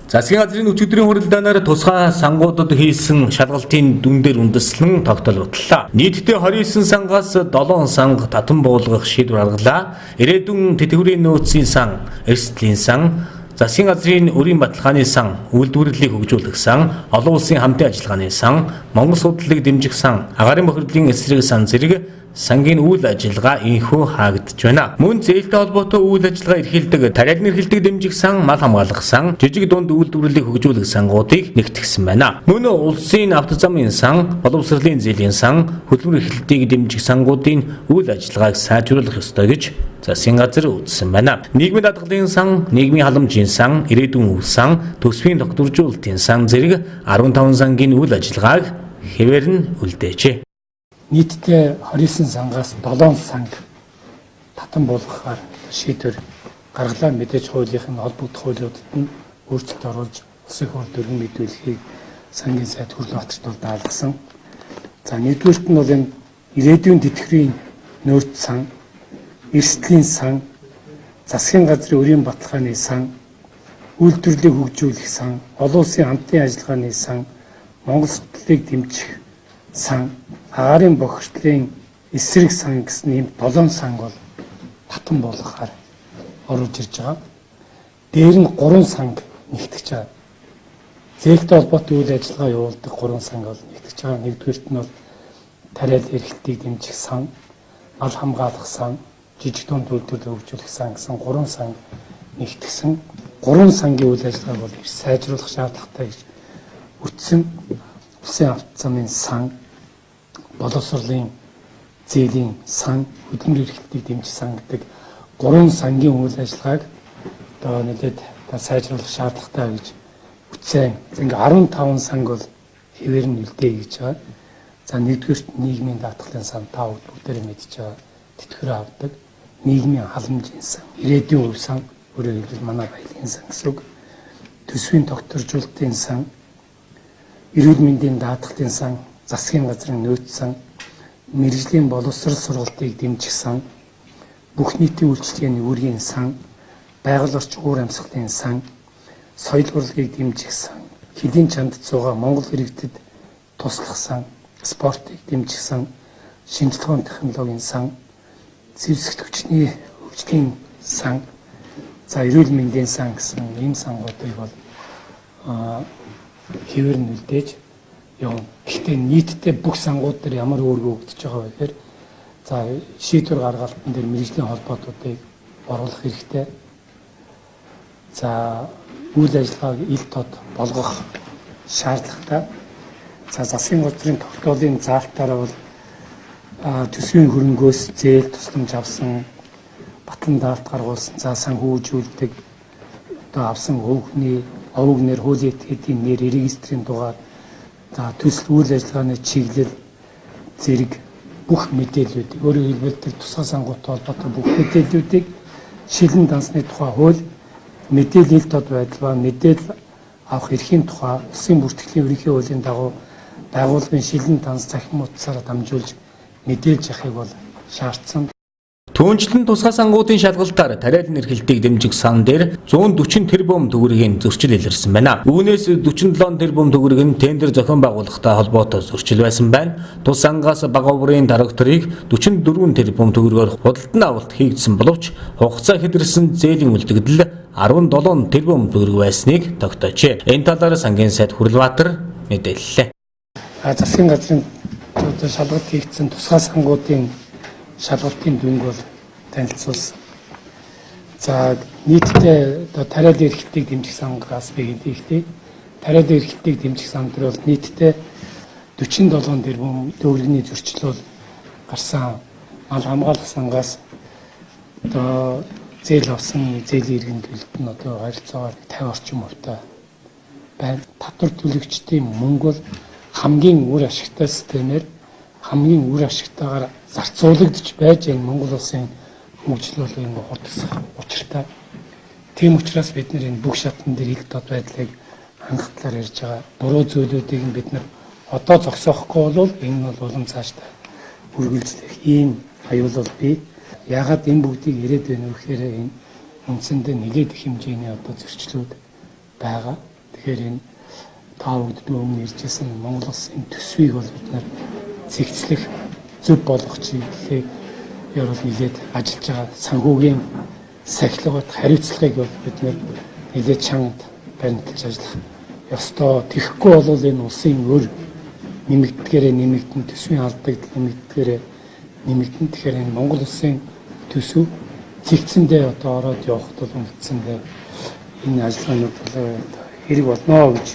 Засгийн газрын өчигдрийн хуралдаанаар тусгай сангуудад хийсэн шалгалтын дүн дээр үндэслэн тогтоол батллаа. Нийтдээ 29 сангаас 7 санг татан буулгах шийдвэр гаргалаа. Ирээдүйн тэтгэврийн нөөцийн сан, эрсдлийн сан, засгийн газрын өрийн баталгааны сан, үйлдвэрлэлийг хөгжүүлэх сан, олон улсын хамтын ажиллагааны сан, Монгол судлалыг дэмжих сан, агаарын бохирдлын эсрэг сан зэрэг сангийн үйл ажиллагаа инхүү хаагдж байна. Мөн зээлтэй холбоотой үйл ажиллагаа эрхэлдэг, тариалан эрхэлдэг дэмжих сан, мал хамгаалах сан, жижиг дунд үйлдвэрлэлийг хөгжүүлэх сангуудыг нэгтгэсэн байна. Мөн улсын автозамын сан, боловсролын зээлийн сан, хөтөлбөр эрхлэлтийг дэмжих сангуудын үйл ажиллагааг сайжруулах ёстой гэж засгийн газар үзсэн байна. Нийгмийн даатгалын сан, нийгмийн халамжийн сан, ирээдүйн өв сан, төсвийн тогтворжуулалтын сан зэрэг 15 сангийн үйл ажиллагааг хэвээр нь үлдээжээ. Нийтдээ 29 сангаас 7 санг татан болгохоор шийдвэр гаргалаа. Мэдээж хуулийнхын холбогдох хуулиудад нь өөрчлөлт оруулж улсын хурд дөрвөн мэдүүлэхийг сангийн сайд Хөрлөбатарт бол даалгасан. За нэгдүгээрт нь бол энэ ирээдүйн тэтгэврийн нөөц сан, эрсдлийн сан, засгийн газрын өрийн баталгааны сан, үйлдвэрлэлийг хөгжүүлэх сан, олон улсын хамтын ажиллагааны сан, Монгол сэтгэлийг дэмжих сан, агаарын бохирдлын эсрэг сан гэсэн ийм 7 санг бол татан болгохоор оруулж ирж байгаа. Дээр нь 3 санг нэгтгэж байгаа. Зээлтэй холбоотой үйл ажиллагаа явуулдаг 3 санг бол нэгтгэж байгаа. Нэгдүгээрт нь бол тариалан эрхлэлтийг дэмжих сан, мал хамгаалах сан, жижиг дунд үйлдвэрлэлийг хөгжүүлэх сан гэсэн 3 санг нэгтгэсэн. 3 сангийн үйл ажиллагааг бол сайжруулах шаардлагатай гэж үтсэн. Улсын автозамын сан, боловсролын зээлийн сан, хөтөлбөр эрхлэлтийг дэмжих сан гэдэг 3 сангийн үйл ажиллагааг одоо нэлээд сайжруулах шаардлагатай гэж үтсэн. Ингээ 15 санг бол хэвээр нь үлдээ гэж байгаа. За нэгдүгээрт нийгмийн даатгалын сан та бүгдээрээ мэдж байгаа. Тэтгэврээ авдаг. Нийгмийн халамжийн сан, ирээдүйн өв сан, өөрөөр хэлбэл манай баялагын сан гэсэн үг. Төсвийн тогтворжуулалтын сан, эрүүл мэндийн даатгалын сан, засгийн газрын нөөц сан, мэргэжлийн боловсрол сургалтыг дэмжих сан, бүх нийтийн үйлчилгээний үүргийн сан, байгаль орчин уур амьсгалын сан, соёл урлагийг дэмжих сан, хэдийн чандд суугаа Монгол иргэдэд туслах сан, спортыг дэмжих сан, шинжилгээ ухааны технологийн сан, зэвсэгт хүчний хөгжлийн сан, за эрүүл мэндийн сан гэсэн ийм сангуудыг бол хэвээр нь үлдээж явна. Гэхдээ нийтдээ бүх сангууд дээр ямар үүрэг өгдөж байгаа вэ гэхээр за шийдвэр гаргалтын дээр мэргэжлийн холбоотуудыг оруулах хэрэгтэй. За үйл ажиллагааг ил тод болгох шаардлагатай. За засгийн газрын тогтоолын заалтаараа бол төсвийн хөрөнгөөс зээл тусламж авсан, батлан даалт гаргуулсан, за санхүүжүүлдэг одоо авсан өвгний овог нэр, хуулийн этгээдийн нэр, регистрийн дугаар, за төсөл үйл ажиллагааны чиглэл зэрэг бүх мэдээллүүдийг өөрөөр хэлбэл тусгай сангуудтай холбоотой бүх мэдээллүүдийг шилэн дансны тухай хууль, мэдээлэл ил тод байдал ба мэдээлэл авах эрхийн тухай улсын бүртгэлийн ерөнхий хуулийн дагуу байгууллагын шилэн данс цахим утсаараа дамжуулж мэдээлж явахыг бол шаардсан. Түүнчлэн тусгай сангуудын шалгалтаар тариалан эрхлэлтийг дэмжих сан дээр 140 тэрбум төгрөгийн зөрчил илэрсэн байна. Үүнээс 47 тэрбум төгрөг нь тендер зохион байгуулалттай холбоотой зөрчил байсан байна. Тус сангаас бага уврын тракторыг 44 тэрбум төгрөгөөр худалдан авалт хийгдсэн боловч хугацаа хэдэрсэн зээлийн үлдэгдэл 17 тэрбум төгрөг байсныг тогтоожээ. Энэ талаар сангийн сайд Хөрлөбатар мэдээллээ. Засгийн газрын шалгалт хийгдсэн тусгай сангуудын шалгалтын дүнг бол танилцуулсан. За нийтдээ тариалан эрхлэлтийг дэмжих сангаас би хэлье. Тариалан эрхлэлтийг дэмжих сан дээр бол нийтдээ 47 тэрбум төгрөгийн зөрчил бол гарсан. Мал хамгаалах сангаас одоо зээл авсан зээлийн иргэн төлөлт нь одоо харилцаагаар 50 орчим хувьтай байна. Татвар төлөгчдийн мөнгө бол хамгийн үр ашигтай системээр хамгийн үр ашигтайгаар зарцуулагдж байж энэ Монгол улсын хөгжил бол энэ хурдсах учиртай. Тийм учраас бид энэ бүх шатн дээр ил тод байдлыг хангах талаар ярьж байгаа. Буруу зүйлүүдийг бид одоо зогсоохгүй бол энэ бол улам цаашдаа үргэлжлэх ийм аюул бол бий. Яагаад энэ бүгдийг ирээд байна вэ гэхээр энэ үндсэндээ нэлээд их хэмжээний одоо зөрчлүүд байгаа. Тэгэхээр энэ та бүгд өмнө иржсэн Монгол улсын төсвийг бол бид зэгцлэх зөв болгох чиглэлийг ярил нэлээд ажиллаж байгаа. Санхүүгийн сахилгад хариуцлагыг бол бид нэлээд чанд баримталж ажиллах ёстой. Тэгэхгүй бол энэ улсын өр нэмэгдэхээрээ нэмэгдэн төсвийн алдагдал нэмэгдэхээрээ нэмэгдэн. Тэгэхээр энэ Монгол улсын төсөв цэгцэндээ одоо ороод явахд бол үндсэндээ энэ ажиллагаанууд хэрэг болно гэж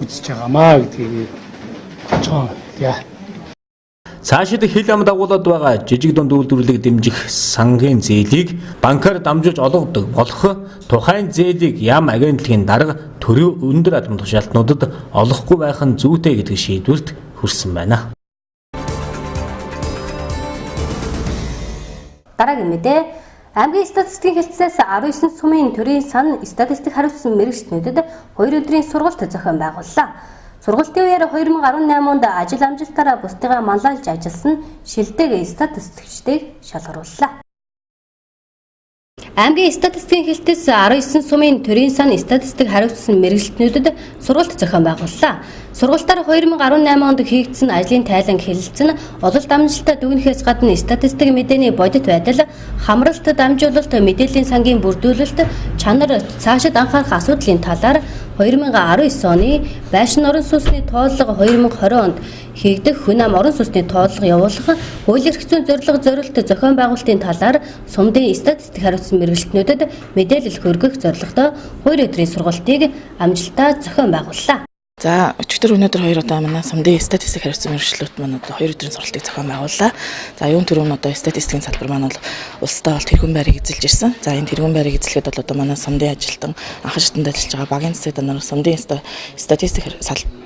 үзэж байгаамаа гэдгийг оцгоо хэлье. Цаашид хил ам дагуулад байгаа жижиг дунд үйлдвэрлэлийг дэмжих сангийн зээлийг банкар дамжуулж олгодог болох тухайн зээлийг яам агентлагийн дарга төрийн өндөр албан тушаалтнуудад олохгүй байх нь зүйтэй гэдэг шийдвэрт хүрсэн байна. Дараагийн мэдээ аймгийн статистикийн хэлтсээс 19 сумын төрийн сан статистик хариуцсан мэрэгчнүүдэд 2 өдрийн сургалт зохион байгууллаа. Сургалтын үеэр 2018 онд ажил амжилтаараа бусдыгаа манлайлж ажилласан шилдэг статистикчдийг шалгарууллаа. Аймгийн статистикийн хэлтээс 19 сумын төрийн сан статистик хариуцсан мэрэгчлэнүүдэд сургалт зохион байгууллаа. Сургалтаар 2018 онд хийгдсэн ажлын тайлан хэлэлцэн ололт амжилтаа дүгнэхээс гадна статистик мэдээний бодит байдал, хамралт дамжуулалт, мэдээллийн сангийн бүрдүүлэлт, чанар, цаашид анхаарах асуудлын талаар 2019 оны байшин орон сууцны тооллого 2020 онд хийгдэх хүн ам орон сууцны тооллого явуулах хууль эрх зүйн зорилт зохион байгуулалтын талаар сумдын статистик хариуцсан мэрэгчлэнүүдэд мэдээлэл хүргэх зорилготой 2 өдрийн сургалтыг амжилтаар зохион байгууллаа. За өчигдөр өнөөдөр 2 удаа манай сумдын статистик хариуцсан мэргэжлүүд маань одоо 2 өдрийн сургалтыг зохион байгууллаа. За юун төрөв нь одоо статистикийн салбар маань бол улстай бол тэргүүн байрыг эзэлж ирсэн. За энэ тэргүүн байрыг эзлэхэд бол одоо манай сумдын ажилтан анхан шатанд ажиллаж байгаа багийн засаг данаар сумдын статистик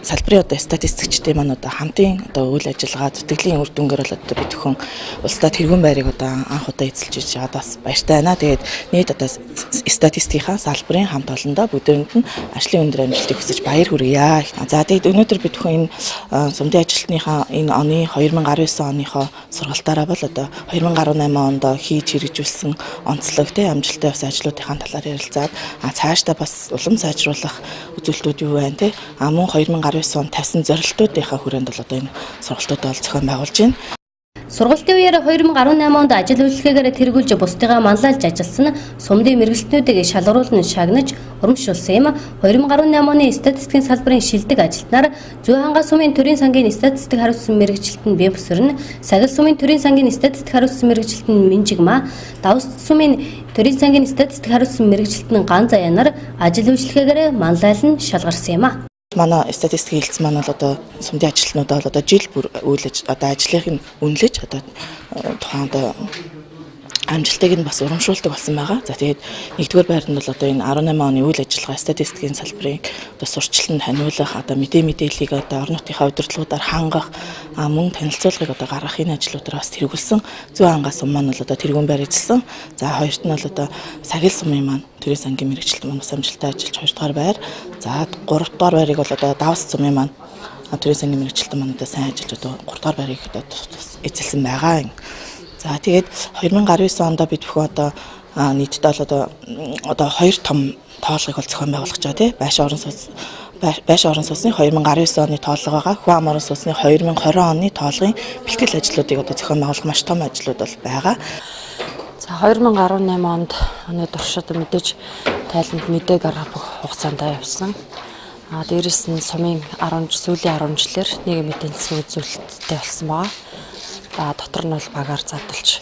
салбарын одоо статистикчдийн маань одоо хамтын одоо үйл ажиллагаа зүтгэлийн үр дүнгээр бол одоо бид бүхэн улстай тэргүүн байрыг одоо анх удаа эзэлж ирж байгаад бас баяртай байна. Тэгээд нийт одоо статистикийнхаа салбарын хамт олондоо бүгдээрэнд нь ажлын өндөр амжилтыг хүсэж баяр хүргье. За тэгээд өнөөдөр бид бүхэн энэ сумдын ажилтныхаа энэ оны 2019 оныхоо сургалтаараа бол одоо 2018 онд хийж хэрэгжүүлсэн онцлог тэ амжилттай бас ажлуудынхаа талаар ярилцаад цаашдаа бас улам сайжруулах үзүүлэлтүүд юу байна тэ мөн 2019 онд тавьсан зорилтуудынхаа хүрээнд бол одоо энэ сургалтуудаа зохион байгуулж байна. Сургалтын үеэр 2018 онд ажил үйлчлэгээр тэргүүлж бусдыгаа манлайлж ажилласан сумдын мэрэгчлэнүүдийг шалгаруулн шагнаж урамшуулсан юм. 2018 оны статистикийн салбарын шилдэг ажилтнаар Зүйхангаа сумын төрийн сангийн статистик хариуцсан мэрэгчлэлтэн Бэмбсөрн, Сагил сумын төрийн сангийн статистик хариуцсан мэрэгчлэлтэн Минжигма, Давс сумын төрийн сангийн статистик хариуцсан мэрэгчлэлтэн Ган Заяанаар ажил үйлчлэгээр манлайлан шалгарсан юм. Манай статистик хэлэлц маань бол одоо сумдын ажилтнуудаа бол одоо жил бүр үйлж одоо ажлыг нь үнэлж одоо тухайн одоо амжилтыг нь бас урамшуулдаг болсон байгаа. За тэгээд нэгдүгээр байранд бол одоо энэ 18 оны үйл ажиллагаа статистикийн салбарын одоо сурчлан ханиулах одоо мэдээллийг одоо орон нутгийнхаа удирдлагуудаар хангах мөн танилцуулгыг одоо гаргах энэ ажлуудаар бас тэргүүлсэн. Зүйхангаа сум маань бол одоо тэргүүн байр эзэлсэн. За хоёрт нь бол одоо Сагил сумын маань төрийн сангийн мэрэгчлэлт маань бас амжилттай ажиллаж 2 дугаар байр. За 3 дугаар байрыг бол одоо Давс сумын маань төрийн сангийн мэрэгчлэлт маань одоо сайн ажиллаж одоо 3 дугаар байрыг одоо эзэлсэн байгаа. За тэгээд 2019 онд бид бүхэн одоо нийтдээ бол одоо 2 том тоолгыг бол зохион байгуулах гэж байгаа тийм байшин орон сууцны 2019 оны тоолго байгаа. Хүн ам орон сууцны 2020 оны тоолгын бэлтгэл ажлуудыг одоо зохион байгуулах маш том ажлууд бол байгаа. За 2018 онд оны туршид мэдээж тайланд мэдээ гаргах хугацаанд явсан. Дээрээс нь сумын сүүлийн 10 жилээр нийгмийн эдийн засгийн үзүүлэлттэй болсон байгаа. Дотор нь бол багаар задлж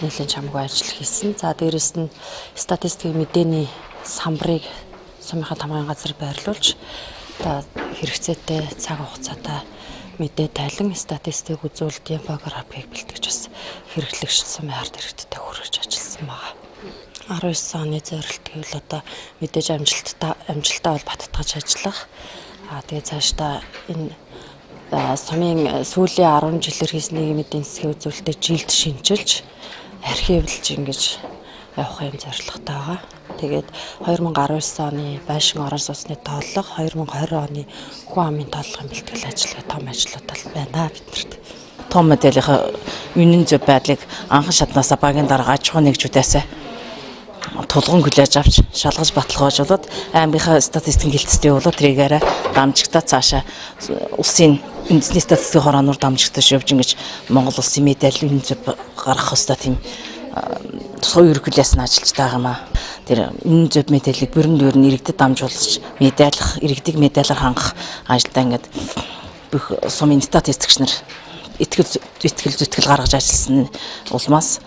нэлээд чамгүй ажил хийсэн. За дээрээс нь статистикийн мэдээний самбарыг сумынхаа тамгын газар байрлуулж одоо хэрэгцээтэй цаг хугацаатай мэдээ тайлан статистик үзүүлэлт инфографик бэлтгэж бас хэрэглэгч сумын ард иргэдтэй хүргэж ажилласан байгаа. 19 оны зорилт гэвэл одоо мэдээж амжилтаа бол баттгаж ажиллах. Тэгээд цаашдаа энэ сумын сүүлийн 10 жилээр хийсэн нийгмийн эдийн засгийн үзүүлэлтээ жилд шинжилж архивлж ингэж явах юм зорилготой байгаа. Тэгээд 2019 оны байшин орон сууцны тооллого, 2020 оны хүн амын тооллогын бэлтгэл ажиллагаа том ажлууд байна биднэрт. Том мэдээллийн үнэн зөв байдлыг анхан шатнаас багийн дарга аж ахуйн нэгжүүдээс тулган хүлээж авч шалгаж баталгаажуулаад аймгийнхаа статистикийн хэлтстэй болоод тэрийгээр дамжигтаа цаашаа улсын үндэсний статистикийн хорооноор дамжигтаж явж ингэж Монгол улсын мэдээлэл үнэн зөв гаргах хэвээр тийм тусгай ерөнхийлөөс нь ажиллаж байгаа юм аа. Тэр үнэн зөв мэдээллийг бүрэн иргэдэд дамжуулж мэдээлэх, иргэдийг мэдээлэлээр хангах ажилдаа ингээд бүх сумын статистикч нар итгэл зүтгэл гаргаж ажилласан улмаас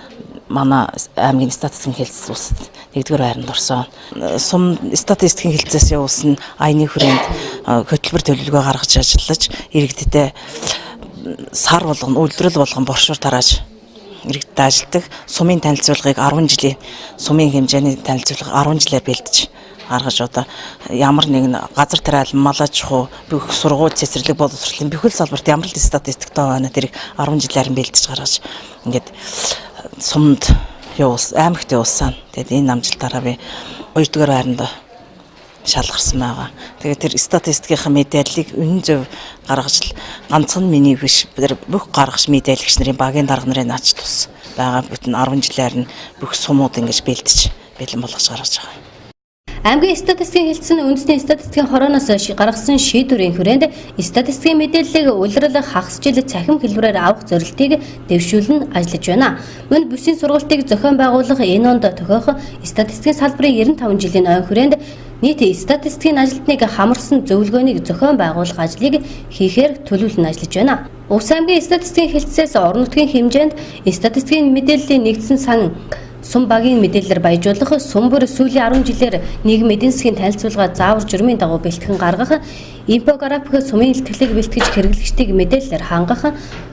манай аймгийн статистикийн хэлтс улсад 1-р байранд орсон. Сум статистикийн хэлтсээс явуулсан аяны хүрээнд хөтөлбөр төлөвлөгөө гаргаж ажиллаж иргэдэд сар болгон үйлдвэрлэл болгон боршуур тарааж иргэдэд ажилдаг сумын танилцуулгыг 10 жилийн сумын хэмжээний танилцуулга 10 жилээр бэлдэж гаргаж одоо ямар нэгэн газар тариал малаж хуу бүх сургууль цэцэрлэг боловсролын бүхэл салбарт ямар л статистик тоо байна тэрийг 10 жилээр нь бэлдэж гаргаж ингээд сумд аймагт явуулсан. Тэгээд энэ намжилтаараа би 2-р байранд шалгарсан байгаа. Тэгээд тэр статистикийн мэдээллийг үнэн зөв гаргаж ганцхан миний биш бүх гаргаж мэдээлэгч нарын багийн дарга нарын ач тус байгаа бүтэн 10 жилээр нь бүх сумууд ингэж бэлдэж бэлэн болгож гаргаж байгаа. Аймгийн статистикийн хэлтсэн үндэсний статистикийн хорооноос гаргасан шийдвэрийн хүрээнд статистикийн мэдээллийг улирлах хагас жил цахим хэлбэрээр авах зорилтыг дэвшүүлэн ажиллаж байна. Мөн бүсийн сургалтыг зохион байгуулах энэ онд тохиох статистикийн салбарын 95 жилийн ойн хүрээнд нийт статистикийн ажилтныг хамарсан зөвлөгөөнийг зохион байгуулах ажлыг хийхээр төлөвлөн ажиллаж байна. Улс аймгийн статистикийн хэлтсээс орон нутгийн хэмжээнд статистикийн мэдээллийн нэгдсэн сан сум багийн мэдээлэлээр баяжуулах, сум бүр сүүлийн 10 жилээр нийгмийн эдийн засгийн танилцуулга заавар журмын дагуу бэлтгэн гаргах, инфографик сумын илтгэлийг бэлтгэж хэрэглэгчдийг мэдээлэлээр хангах,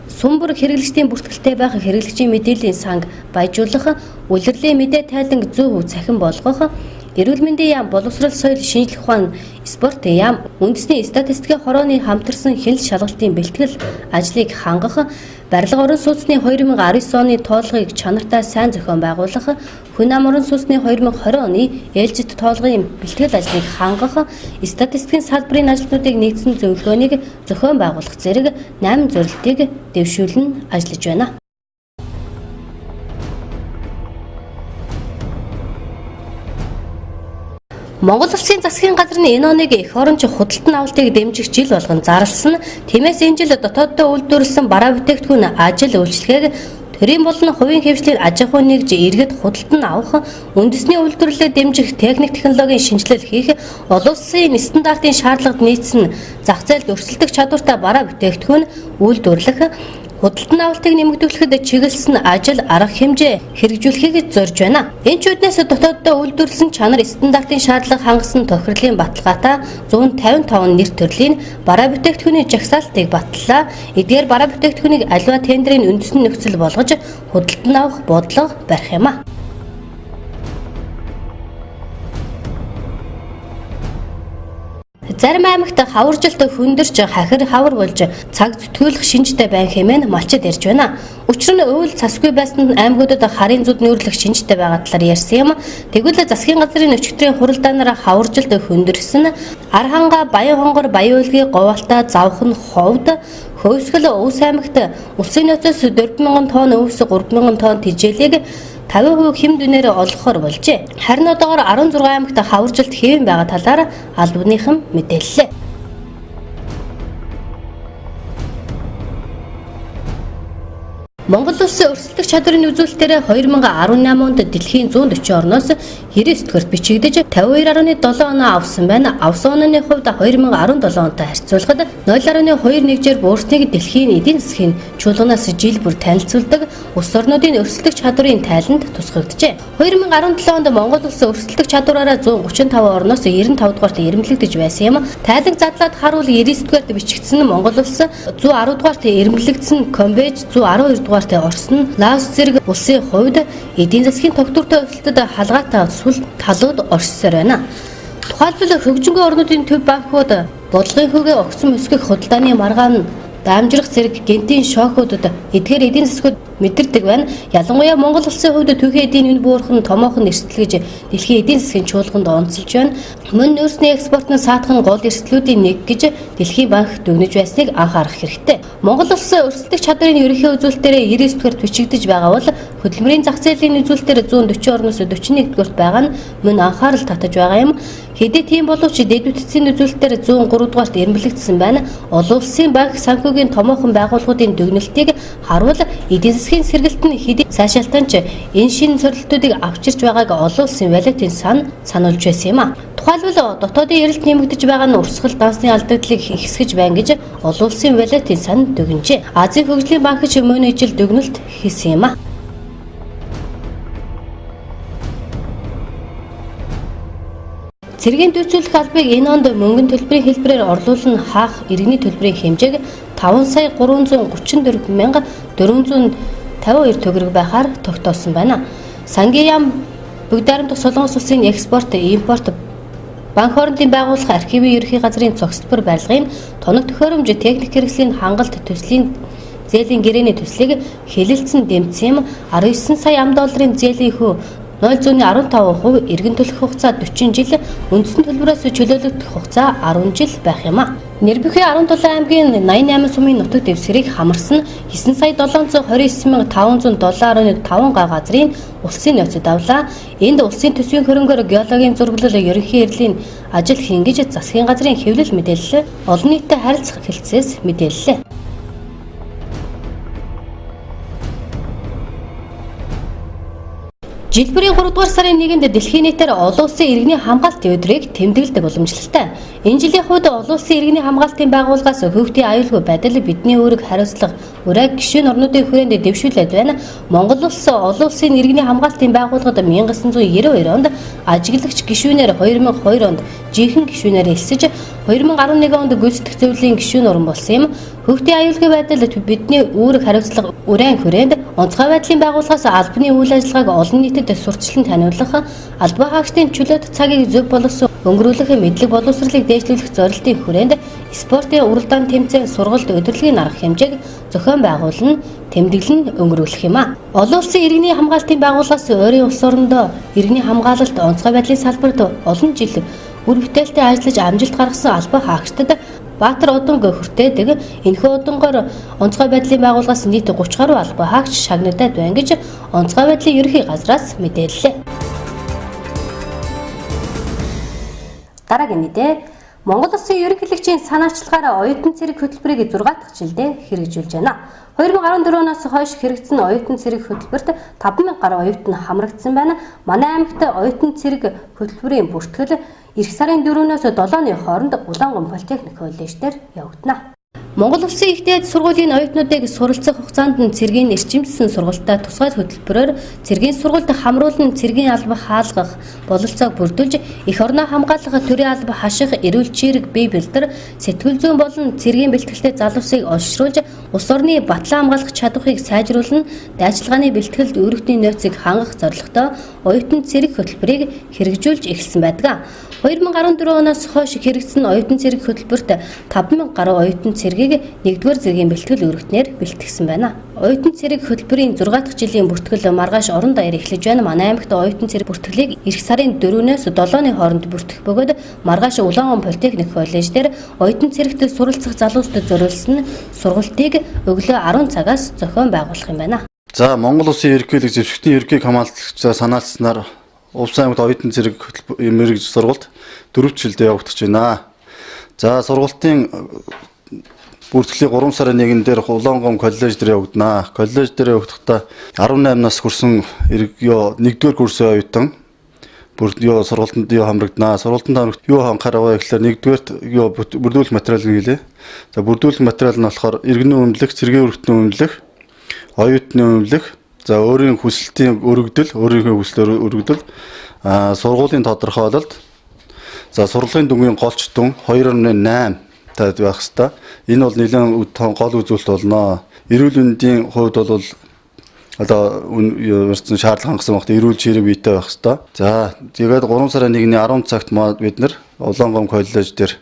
сум бүр хэрэглэгчдийн бүртгэлтэй байх хэрэглэгчийн мэдээллийн санг баяжуулах, улирлын мэдээ тайланг 100% цахим болгох, эрүүл мэндийн яам, боловсрол, соёл, шинжлэх ухаан, спорт яам, үндэсний статистикийн хорооны хамтарсан хяналт шалгалтын бэлтгэл ажлыг хангах, барилга орон сууцны 2019 оны тоолгыг чанартай сайн зохион байгуулах, хүн ам орон сууцны 2020 оны ээлжит тоолгын бэлтгэл ажлыг хангах, статистикийн салбарын ажилтнуудыг нэгдсэн зөвлөгөөнийг зохион байгуулах зэрэг 8 зорилтыг дэвшүүлэн ажиллаж байна. Монгол Улсын засгийн газрын энэ оныг эх оронч худалдан авалтыг дэмжих жил болгон зарласан. Тиймээс энэ жил дотооддоо үйлдвэрлэсэн бараа бүтээгдэхүүн ажил үйлчлэгийг төрийн болон хувийн хвшлийн аж ахуйн нэгж иргэд худалдан авах, үндэсний үйлдвэрлэлийг дэмжих техник технологийн шинжилэл хийх, олон улсын стандартын шаардлагад нийцсэн зах зээлд өрсөлдөх чадвартай бараа бүтээгдэхүүн үйлдвэрлэх, худалдан авалтыг нэмэгдүүлэхэд чиглэсэн ажил арга хэмжээ хэрэгжүүлэхийг зорж байна. Энэ ч үднээс дотооддоо үйлдвэрлэсэн чанар стандартын шаардлага хангасан тохирлын баталгаатай 155 нэр төрлийн бараа бүтээгдэхүүний жагсаалтыг батллаа. Эдгээр бараа бүтээгдэхүүнийг аливаа тендерийн үндэсний нөхцөл болгож худалдан авах бодлого барих юм а. Зарим аймагт хаваржилт хүндэрч хахир хавар болж цаг зүтгүүлэх шинжтэй байна хэмээн малчид ярьж байна. Учир нь уул цасгүй байсан аймагуудад харын зүд нүүрлэх шинжтэй байгаа талаар ярьсан юм. Тэгвэл засгийн газрын өчигдрийн хуралдаанаар хаваржилт хүндэрсэн Арханга, Баян хонгор, Баян улгийн Говьалтай, Завхан, Ховд, Хөөсгөл Улс аймагт улсын нөөцөөс 4,000 тонн өвс 3,000 тонн тижээлийг 50% хэм дүнээр олгохоор болжээ. Харин одоогоор 16 аймагт хаваржилт хэвэн байгаа талаар албаныхан мэдээллээ. Монгол улсын өрсөлдөх чадрын үзүүлэлтээр 2018 онд дэлхийн 140 орноос 99-р бичигдэж 52.7 оноо авсан байна. Авсан онооны хувьд 2017 онтой харьцуулахад 0.21-жээр буурсныг дэлхийн эдийн засгийн чуулганаас жил бүр танилцуулдаг улс орнуудын өрсөлдөх чадрын тайланд тусгагджээ. 2017 онд Монгол улсын өрсөлдөх чадвараараа 135 орноос 95 дугаарт ирэмблэгдэж байсан юм. Тайланг задлаад харуул 99-р бичигдсэн Монгол улс 110 дугаарт ирэмблэгдсэн Камбож 112 дугаар Орсон, Лаос зэрэг улсын хувьд эдийн засгийн тогтвортой өсөлтөд халгаатай сүл талууд оршсоор байна. Тухайлбал хөгжингүй орнуудын төв банкуд бодлогын хөвгөө огцом өсгөх худалдааны маргаан даамжрах зэрэг гэнтийн шокуудад эдгээр эдийн засгууд мэдэрдэг байна. Ялангуяа Монгол улсын хувьд түүхий эдийн үн буурах нь томоохон эрсдэл гэж дэлхийн эдийн засгийн чуулганд онцолж байна. Мөн нөөцний экспорт нь саатах нь гол эрсдлүүдийн нэг гэж Дэлхийн банк дүгнэж байсныг анхаарах хэрэгтэй. Монгол улсын өрсөлдөх чадрын ерөнхий үзүүлэлтээр 99-р бичигдэж байгаа бол хөтөлбөрийн зах зээлийн үзүүлэлтээр 140 орноос 41-р байгаа нь мөн анхаарал татаж байгаа юм. Хэдий тийм боловч дэд бүтцийн үзүүлэлтээр 103 дугаарт ирэмблэгдсэн байна. Олон улсын банк санхүүгийн томоохон байгууллагуудын дүгнэлтийг харуул эдийн засгийн засгийн сэргэлт нь хэдий сайшаалтанч энэ шинэ сорилтуудыг авчирч байгааг олон улсын валютын сан сануулж байсан юм а. Тухайлбал дотоодын эрэлт нэмэгдэж байгаа нь урсгал дансны алдагдлыг ихсгэж байна гэж олон улсын валютын сан дүгнжээ. Азийн хөгжлийн банк ч мөн ижил дүгнэлт хийсэн юм а. Цэргийн дүйцүүлэх албыг энэ онд мөнгөн төлбөрийн хэлбэрээр орлуулан хаах иргэний төлбөрийн хэмжээг 5,334,452 төгрөг байхаар тогтоосон байна. Сангийн яам бүгд найрамдах Солонгос улсын экспорт, импорт банк хоорондын байгууллага архивын ерхий газрын цогцлбор барилгын тоног төхөөрөмж техник хэрэгслийн хангалт төслийн зээлийн гэрээний төслийг хэлэлцэн дэмжсэн 19 сая $, зээлийн хүү 0.15% иргэн төлөх хугацаа 40 жил, үндсэн төлбөрөөс чөлөөлөгдөх хугацаа 10 жил байх юм а. Нэрбүхий 17 аймгийн 88 сумын нутаг дэвсгэрийг хамарсан 9 сая $729,507.5 га газрын улсын нөөцөд авлаа. Энд улсын төсвийн хөрөнгөөр геологийн зурглал, ерөнхий эрдлийн ажил хийн гэж засгийн газрын хэвлэл мэдээлэл олон нийтэд харилцах хэлтсээс мэдээллээ. Жилбэрийн 3 дугаар сарын 1-нд дэлхийн нийтээр олон улсын иргэний хамгаалтын өдрийг тэмдэглэдэг уламжлалтай. Энэ жилийн хувьд олон улсын иргэний хамгаалтын байгууллагаас хүүхдийн аюулгүй байдал, бидний үүрэг хариуцлага, ураг гишүүн орнуудын хүрээнд дэвшүүлээд байна. Монгол улс олон улсын иргэний хамгаалтын байгууллагад 1992 онд ажиглагч гишүүнээр 2002 онд жинхэнэ гишүүнээр элсэж 2011 онд гүйцэтгэх зөвлөлийн гишүүн орон болсон юм. Хүүхдийн аюулгүй байдал, бидний үүрэг хариуцлага, уран хүрээнд онцгой байдлын байгууллагаас албаны үйл ажиллагааг олон нийтэд сурталчлан таниулах, албан хаагчдын чөлөөт цагийг зөв боловсон өнгөрүүлэх, мэдлэг боловсролыг дээшлүүлэх зорилтын хүрээнд спортын уралдаан тэмцээн, сургалт, удирдлагын арга хэмжээг зохион байгуулан тэмдэглэн өнгөрүүлэх юм а. Олон улсын иргэний хамгаалтын байгууллагаас өөрийн улс орондоо иргэний хамгаалалт, онцгой байдлын салбарт олон жил үр бүтээлтэй ажиллаж амжилт гаргасан албан хаагчдад Баатар уданг хүртээдэг. Энэхүү удангоор онцгой байдлын байгууллагаас нийт 30 гаруй албан хаагч шагнагдаад байна гэж онцгой байдлын ерхий газраас мэдээллээ. Дараагийн мэдээ. Монгол Улсын ерөнхийлөгчийн санаачлагаараа оюутан цэрэг хөтөлбөрийг 6 дахь жилдээ хэрэгжүүлж байна. 2014 оноос хойш хэрэгжсэн оюутан цэрэг хөтөлбөрт 5000 гаруй оюутан хамрагдсан байна. Манай аймагт оюутан цэрэг хөтөлбөрийн бүртгэл эх сарын 4-өөс 7-ны хооронд Улаангон политехник коллеждээр явагдана. Монгол Улсын их дээд сургуулийн оюутнуудыг суралцах хугацаанд нь цэргийн эрчимжсэн сургалтад тусгай хөтөлбөрөөр цэргийн сургалт хамруулан цэргийн алба хаалгах бололцоог бүрдүүлж эх орноо хамгаалах, төрийн алба хаших, эрүүл чирэг, бие бэлтэр, сэтгэл зүйн болон цэргийн бэлтгэлтэй залуусыг олшруулж улс орны батлан хамгаалах чадварыг сайжруулан дайчилгааны бэлтгэлд өргөдлийн нөөцийг хангах зорилготой оюутан цэрэг хөтөлбөрийг хэрэгжүүлж эхэлсэн байдаг. 2014 оноос хойш хэрэгжсэн оюутан цэрэг хөтөлбөрт 5000 гаруй оюутан цэргийг 1-р зэргийн бэлтгэл өргөтнээр бэлтгэсэн байна. Оюутан цэрэг хөтөлбөрийн 6 дахь жилийн бүртгэл маргааш орон даяар эхлэж байна. Манай аймагт оюутан цэрэг бүртгэлийг эх сарын 4-өөс 7-ны хооронд бүртгэх бөгөөд маргааш Улаангон политехник коллеждээр оюутан цэрэгт суралцах залуустад зориулсан сургалтыг өглөө 10 цагаас зохион байгуулах юм байна. За, Монгол Улсын ерөнхийлөг зэвсэгтийн ерөнхийг хамгаалагч санаалцсанаар Улс аймагт оюутан цэрэг мэрэгж сургалт 4 жилдээ явагдаж байна. За, сургалтын бүртгэлийн 3 сарын 1-нд дээр Улаангон коллеж дээр явагдана. Коллеж дээр явагдахдаа 18 нас хүрсэн 1-р курсын оюутан сургалтанд хамрагдана. Сургалтанд хамрагт юу анхаараа гэхээр 1-р бүрдүүлэх материал хэлээ. За, бүрдүүлэх материал нь болохоор иргэний үнэлэх, цэргийн өргөтний үнэлэх, оюутны үнэлэх, за, өөрийн хүсэлтийн өргөдөл, өөрийнхөө хүслээр өргөдөл, сургуулийн тодорхойлолт, за, сургуулийн дүнгийн голч дүн 2.8 таад байх хэвээр. Энэ бол нэлээд гол үзүүлэлт болно. Эрүүл мэндийн хувьд бол одоо ярьсан шаардлага хангасан багт эрүүл чирэг биетэй байх хэвээр. За, тэгээд 3 сарын 1-ний 10 цагт бид нар Улаангон коллеж дээр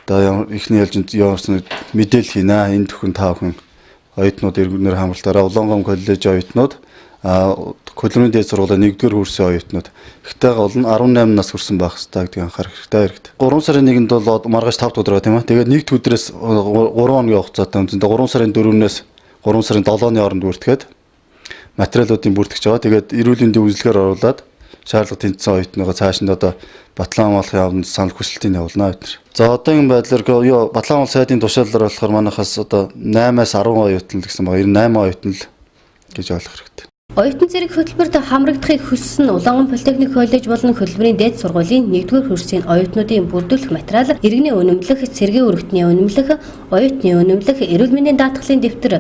одоо ихний ээлжинд явуулсан мэдээлэл хийнэ. Энэ бүхэн та бүхэн оюутнууд иргэнээр хамралтаараа Улаангон коллежийн оюутнууд, Колони дээд сургуулийн 1-р курсын оюутнууд ихтэйг бол 18 нас хүрсэн байх хэрэгтэй гэдгийг анхаарах хэрэгтэй. 3 сарын 1-нд бол маргааш 5 өдөр тийм ээ. Тэгээд 1 өдрөөс 3 хоногийн хугацаатай үндсэндээ 3 сарын 4-өөс 3 сарын 7-ны хооронд бүртгээд материалуудын бүртгэж байгаа. Тэгээд эрүүл мэндийн үзлэгээр оруулаад шаардлага тэнцсэн оюутныгаа цааш нь одоо батлан хамгаалахын явданд санал хүсэлтийн явуулна бид нар. За, одоогийн байдлаар батлан хамгаалах сайдын тушаалаар болохоор манайхаас одоо 8-аас 10 оюутан л гэсэн байгаа. 98 оюутан л гэж ойлгох хэрэгтэй. Оюутан цэрэг хөтөлбөрт хамрагдахыг хүссэн Улаанган политехник коллеж болон хөтөлбөрийн дээд сургуулийн 1-р курсын оюутнуудын бүрдүүлэх материал, иргэний үнэмлэх, цэргийн өргөтний үнэмлэх, оюутны үнэмлэх, эрүүл мэндийн даатгалын дэвтэр,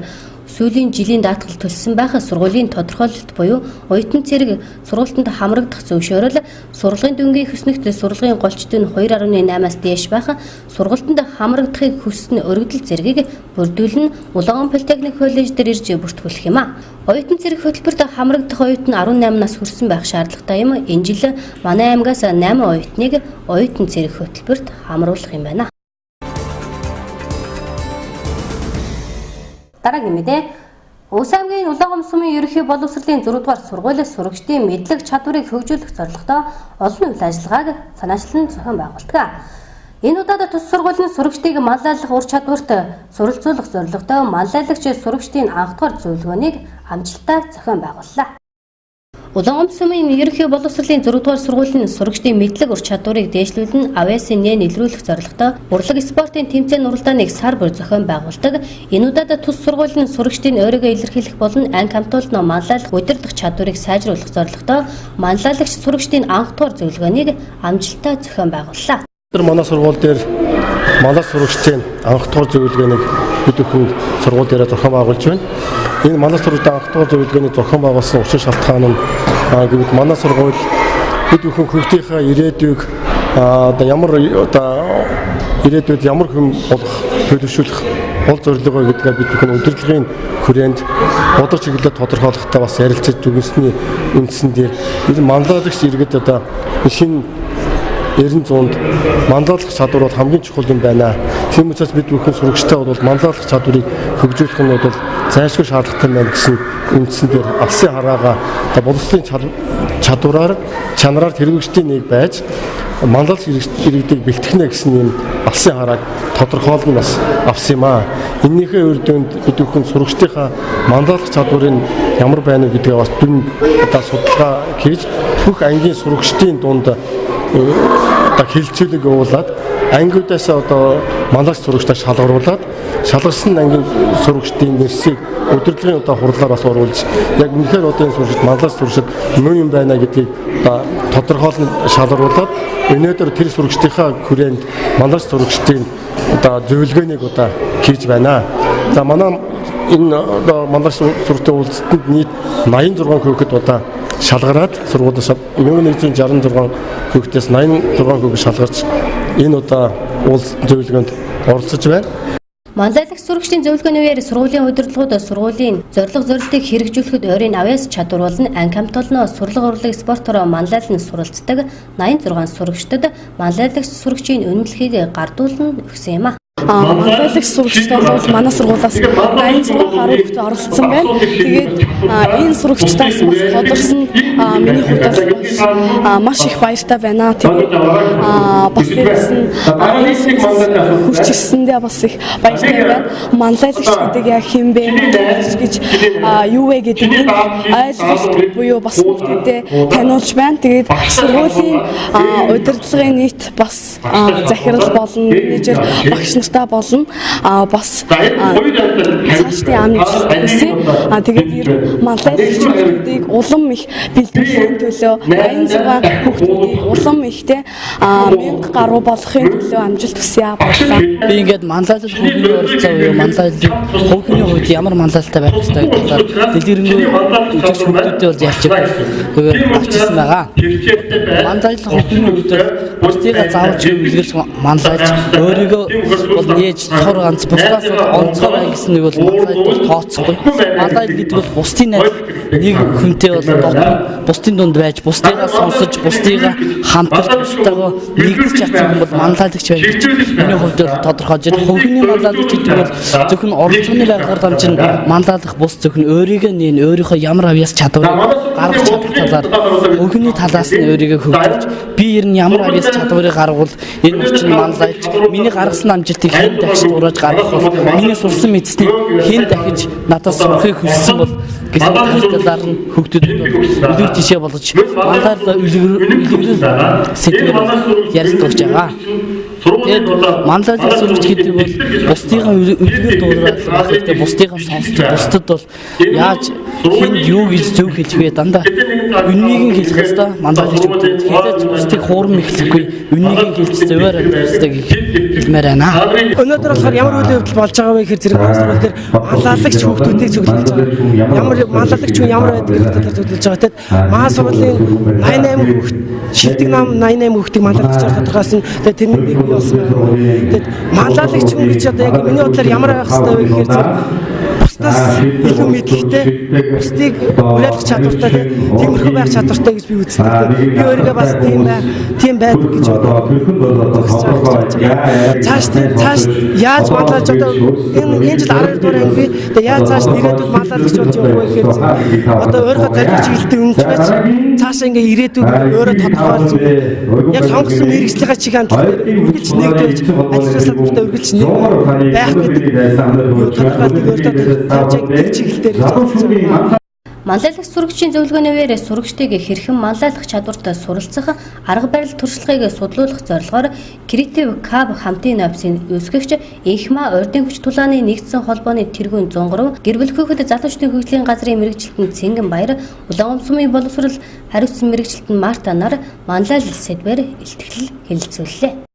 сүүлийн жилийн даатгал төлсөн байх сургуулийн тодорхойлолт буюу оюутан цэрэг сургуультанд хамрагдах зөвшөөрөл, сургуулийн дүнгийн хөснөгт сургуулийн голч дүн 2.8-аас дээш байх сургуультанд хамрагдахыг хүссэн өргөдөл зэргийг бүрдүүлнэ Улаанган политехник коллеж дээр ирж бүртгүүлэх юм а. Оюутан цэрэг хөтөлбөрт хамрагдах оюутан 18 нас хүрсэн байх шаардлагатай юм. Энэ жил манай аймгаас 8 оюутныг оюутан цэрэг хөтөлбөрт хамруулах юм байна. Дараагийн мэдээ. Улс аймгийн Улаанган сумын ерөнхий боловсролын 6-р сургуулиас сурагчдын мэдлэг чадварыг хөгжүүлэх зорилготой олон үйл ажиллагааг санаачлан зохион байгуулдаг. Энэ удаад тус сургуулийн сурагчдыг манлайлах ур чадварт суралцуулах зорилготой манлайлагч сурагчдын анх дахь зөвлөгөөнийг амжилттай зохион байгууллаа. Улаанган сумын ерөнхий боловсролын 6-р сургуулийн сурагчдын мэдлэг ур чадварыг дээшлүүлэн авьяасын нийлүүлэх зорилготой урлаг спортын тэмцээн уралдааныг сар бүр зохион байгуулдаг. Энэ удаад тус сургуулийн сурагчдын өөрийгөө илэрхийлэх болон анги хамтуулнаа манлайлах удирдах чадварыг сайжруулах зорилготой манлайлагч сурагчдын анх дахь зөвлөгөөнийг амжилттай зохион байгууллаа. Манай сургууль дээр манай сурагчдын анх дахь зөвлөгөөнийг бид бүхэн сургууль дээр зохион байгуулж байна. Энэ манай сургуулийн анх дахь зөвлөгөөний зохион байгуулсан учир шалтгаан нь гэвэл манай сургууль бид бүхэн хүүхдийнхээ ирээдүйг ямар ирээдүйд ямар хүн болох төлөвшүүлэх гол зорилгоо гэдгээ бид бүхэн удирдлагын хүрээнд бодог чиглэлээр тодорхойлохтой бас ярилцаж дүгнсний үндсэн дээр энэ манлайлагч иргэд шинэ 90-100-д манлайлах чадвар бол хамгийн чухал юм байна. Тийм учраас бид бүхэн сурагчтай бол манлайлах чадварыг хөгжүүлэх нь бол зайлшгүй шаардлагатай байна гэсэн үндсэн дээр алсын хараага боловсролын чанараар хэрэгжүүлэгчдийн нэг байж манлайлах иргэдийг бэлтгэнэ гэсэн юм алсын харааг тодорхойлно бас авсан юм аа. Эннийхээ үр дүнд бид бүхэн сурагчдынхаа манлайлах чадварын ямар байна вэ гэдгээ бас дүн судалгаа хийж бүх ангийн сурагчдын дунд хилцүүлэг явуулаад ангиудаас манлайлагч сурагчдаа шалгаруулад шалгарсан ангийн сурагчдын нэрсийг удирдлагын хурлаар бас оруулж яг үнэхээр энэ сурагчид манлайлагч сурагчид мөн юм байна гэдгийг тодорхойлон шалгаруулад өнөөдөр тэр сурагчдынхаа хүрээнд манлайлагч сурагчдын зөвлөгөөнийг хийж байна. За манай энэ манлайлагч сурагчдын уулзалтанд нийт 86 хүүхэд шалгараад сургуулиас 1166 хүүхдээс 86 хүүхэд шалгарч энэ зөвлөгөөнд оролцож байна. Манлайлагч сурагчдын зөвлөгөөнөөр сургуулийн удирдлагууд сургуулийн зорилго зорилтыг хэрэгжүүлэхэд ойрын авьяас чадвар болон анги хамтолноо сурлага урлаг спортоор манлайлан суралцдаг 86 сурагчдад манлайлагч сурагчийн үнэмлэхийг гардуулан өгсөн юм а. Манлайлагч сурагчдад бол манай сургуулиас 86 гаруй хүүхэд оролцсон байна. Тэгээд энэ сурагчдаас бас тодорсон миний хувьд маш их баяртай байна. Тэгээд бас дээрээс нь хурц ирсэндээ бас их баяртай байна. Манлайлагч гэдэг яг хэм бэ гэж юу вэ гэдэг нь ойлголт буюу бас хүүхдэд таниулж байна. Тэгээд сургуулийн удирдлагын нийт бас захирал болон менежер багш та болон бас цаашдын амжилт хүсье. Тэгээд манлайлагчдыг улам их бэлтгэхийн төлөө 86 хүүхдүүдийг улам ихтэй 1000 гаруй болгохын төлөө амжилт хүсье баярлалаа. Би ингээд манлайлал хөгжлийн оролцоо буюу манлайлалын хөгжлийн хувьд ямар манлайлалтай байх ёстой гэдэг талаар дэлгэрэнгүй үзэгч хүмүүстэй бол ярьж авчихсан байгаа. Манлайлал хөгжлийн хувьд бусдыгаа заавал үлгэрч манлайлж өөрийгөө ээж цор ганц бусдаас онцгой байх гэсэн нэг бол манлайлал тооцохгүй. Манлайлал гэдэг бол бусдын найз нэг хүнтэй бол бусдын дунд байж бусдыгаа сонсож бусдыгаа хамтарч бусдаагаа нэгдэж чадсан хүн бол манлайлагч байх гэж миний хувьд бол тодорхойж байна. Хөгжлийн манлайлагч гэдэг бол зөвхөн оролцооны байгаар дамжин манлайлах бус зөвхөн өөрийгөө өөрийнхөө ямар авьяас чадварыг гаргах чадах талаар хөгжлийн талаас нь өөрийгөө хөгжүүлж би ер нь ямар авьяас чадварыг гаргавал энэ орчин манлайлж миний гаргасан амжилтыг хэн дахиж дуурайж гаргах бол миний сурсан мэдснийг хэн дахиж надаас сурахыг хүссэн бол гэсэн талаар нь хүүхдүүдэд үлгэр жишээ болгож манлайлал үлгэрэл сэдвээр ярилцж байгаа. Тэгээд манлайлал сурагч гэдэг бол бусдынхаа үлгэр дуурайл байх хэрэгтэй. Бусдынхаа сонсч бусдад бол яаж хэн юу гэж зөв хэлэх вэ? Дандаа үннийг хэлэх хэрэгтэй. Манлайлагч гэдэг хэлж бусдыг хуурм эхлэхгүй үннийг хэлж зөвөр амьдрахдаг хэлмээр байна. Өнөөдөр болохоор ямар үйл явдал болж байгаа вэ гэхээр зэрэг манлайлагч дээр манлайлагч хүүхдүүдийг цуглуулж байгаа. Ямар манлайлагч хүн ямар байдаг гэдэгт цуглуулж байгаа. Тэгэд маа сургуулийн 88 хүүхд шилдэг нам 88 хүүхдийг манлайлагчаар тодорхойлсон. Тэгээд тэрний нэг бий болсон байна. Тэгэд манлайлагч хүн гэж одоо яг миний бодлоор ямар байх хэрэгтэй вэ гэхээр зэрэг бусдаас илүү мэдлэгтэй, бусдыг уриалгах чадвартай, тиймэрхүү байх чадвартай гэж би үздэг. Би өөрийгөө бас тийм байдаг гэж бодож байна. Цааш яаж манлайлж одоо энэ жил 12 дугаар анги би яаж цааш ирээдүйд манлайлагч болж явах вэ гэхээр одоо өөрийнхөө зорилго чиглэлтэй үнэлж байж цаашаа ингээ ирээдүйд өөрөө тодорхойлж яг сонгосон мэргэжлийн чиг хандлага үргэлж нэгдэж ажил салбартаа үргэлж нэг байх гэдэг тодорхойлтыг өөртөө Манлайлагч сурагчийн зөвлөгөөнөөр сурагчдыг хэрхэн манлайлах чадвартай суралцах арга барил туршлагыг судлуулах зорилгоор Creative Cab хамтын офисын үүсгэгч Инхма урдын хүч тулааны нэгдсэн холбооны тэргүүн 103 гэр бүл хүүхэд залуучдын хөгжлийн газрын мэрэгчлэлтэн Цингэн Баяр Улаан сумын боловсрол хариуцсан мэрэгчлэлтэн Марта нар манлайлал сэдвээр илтгэл хэлэлцүүллээ.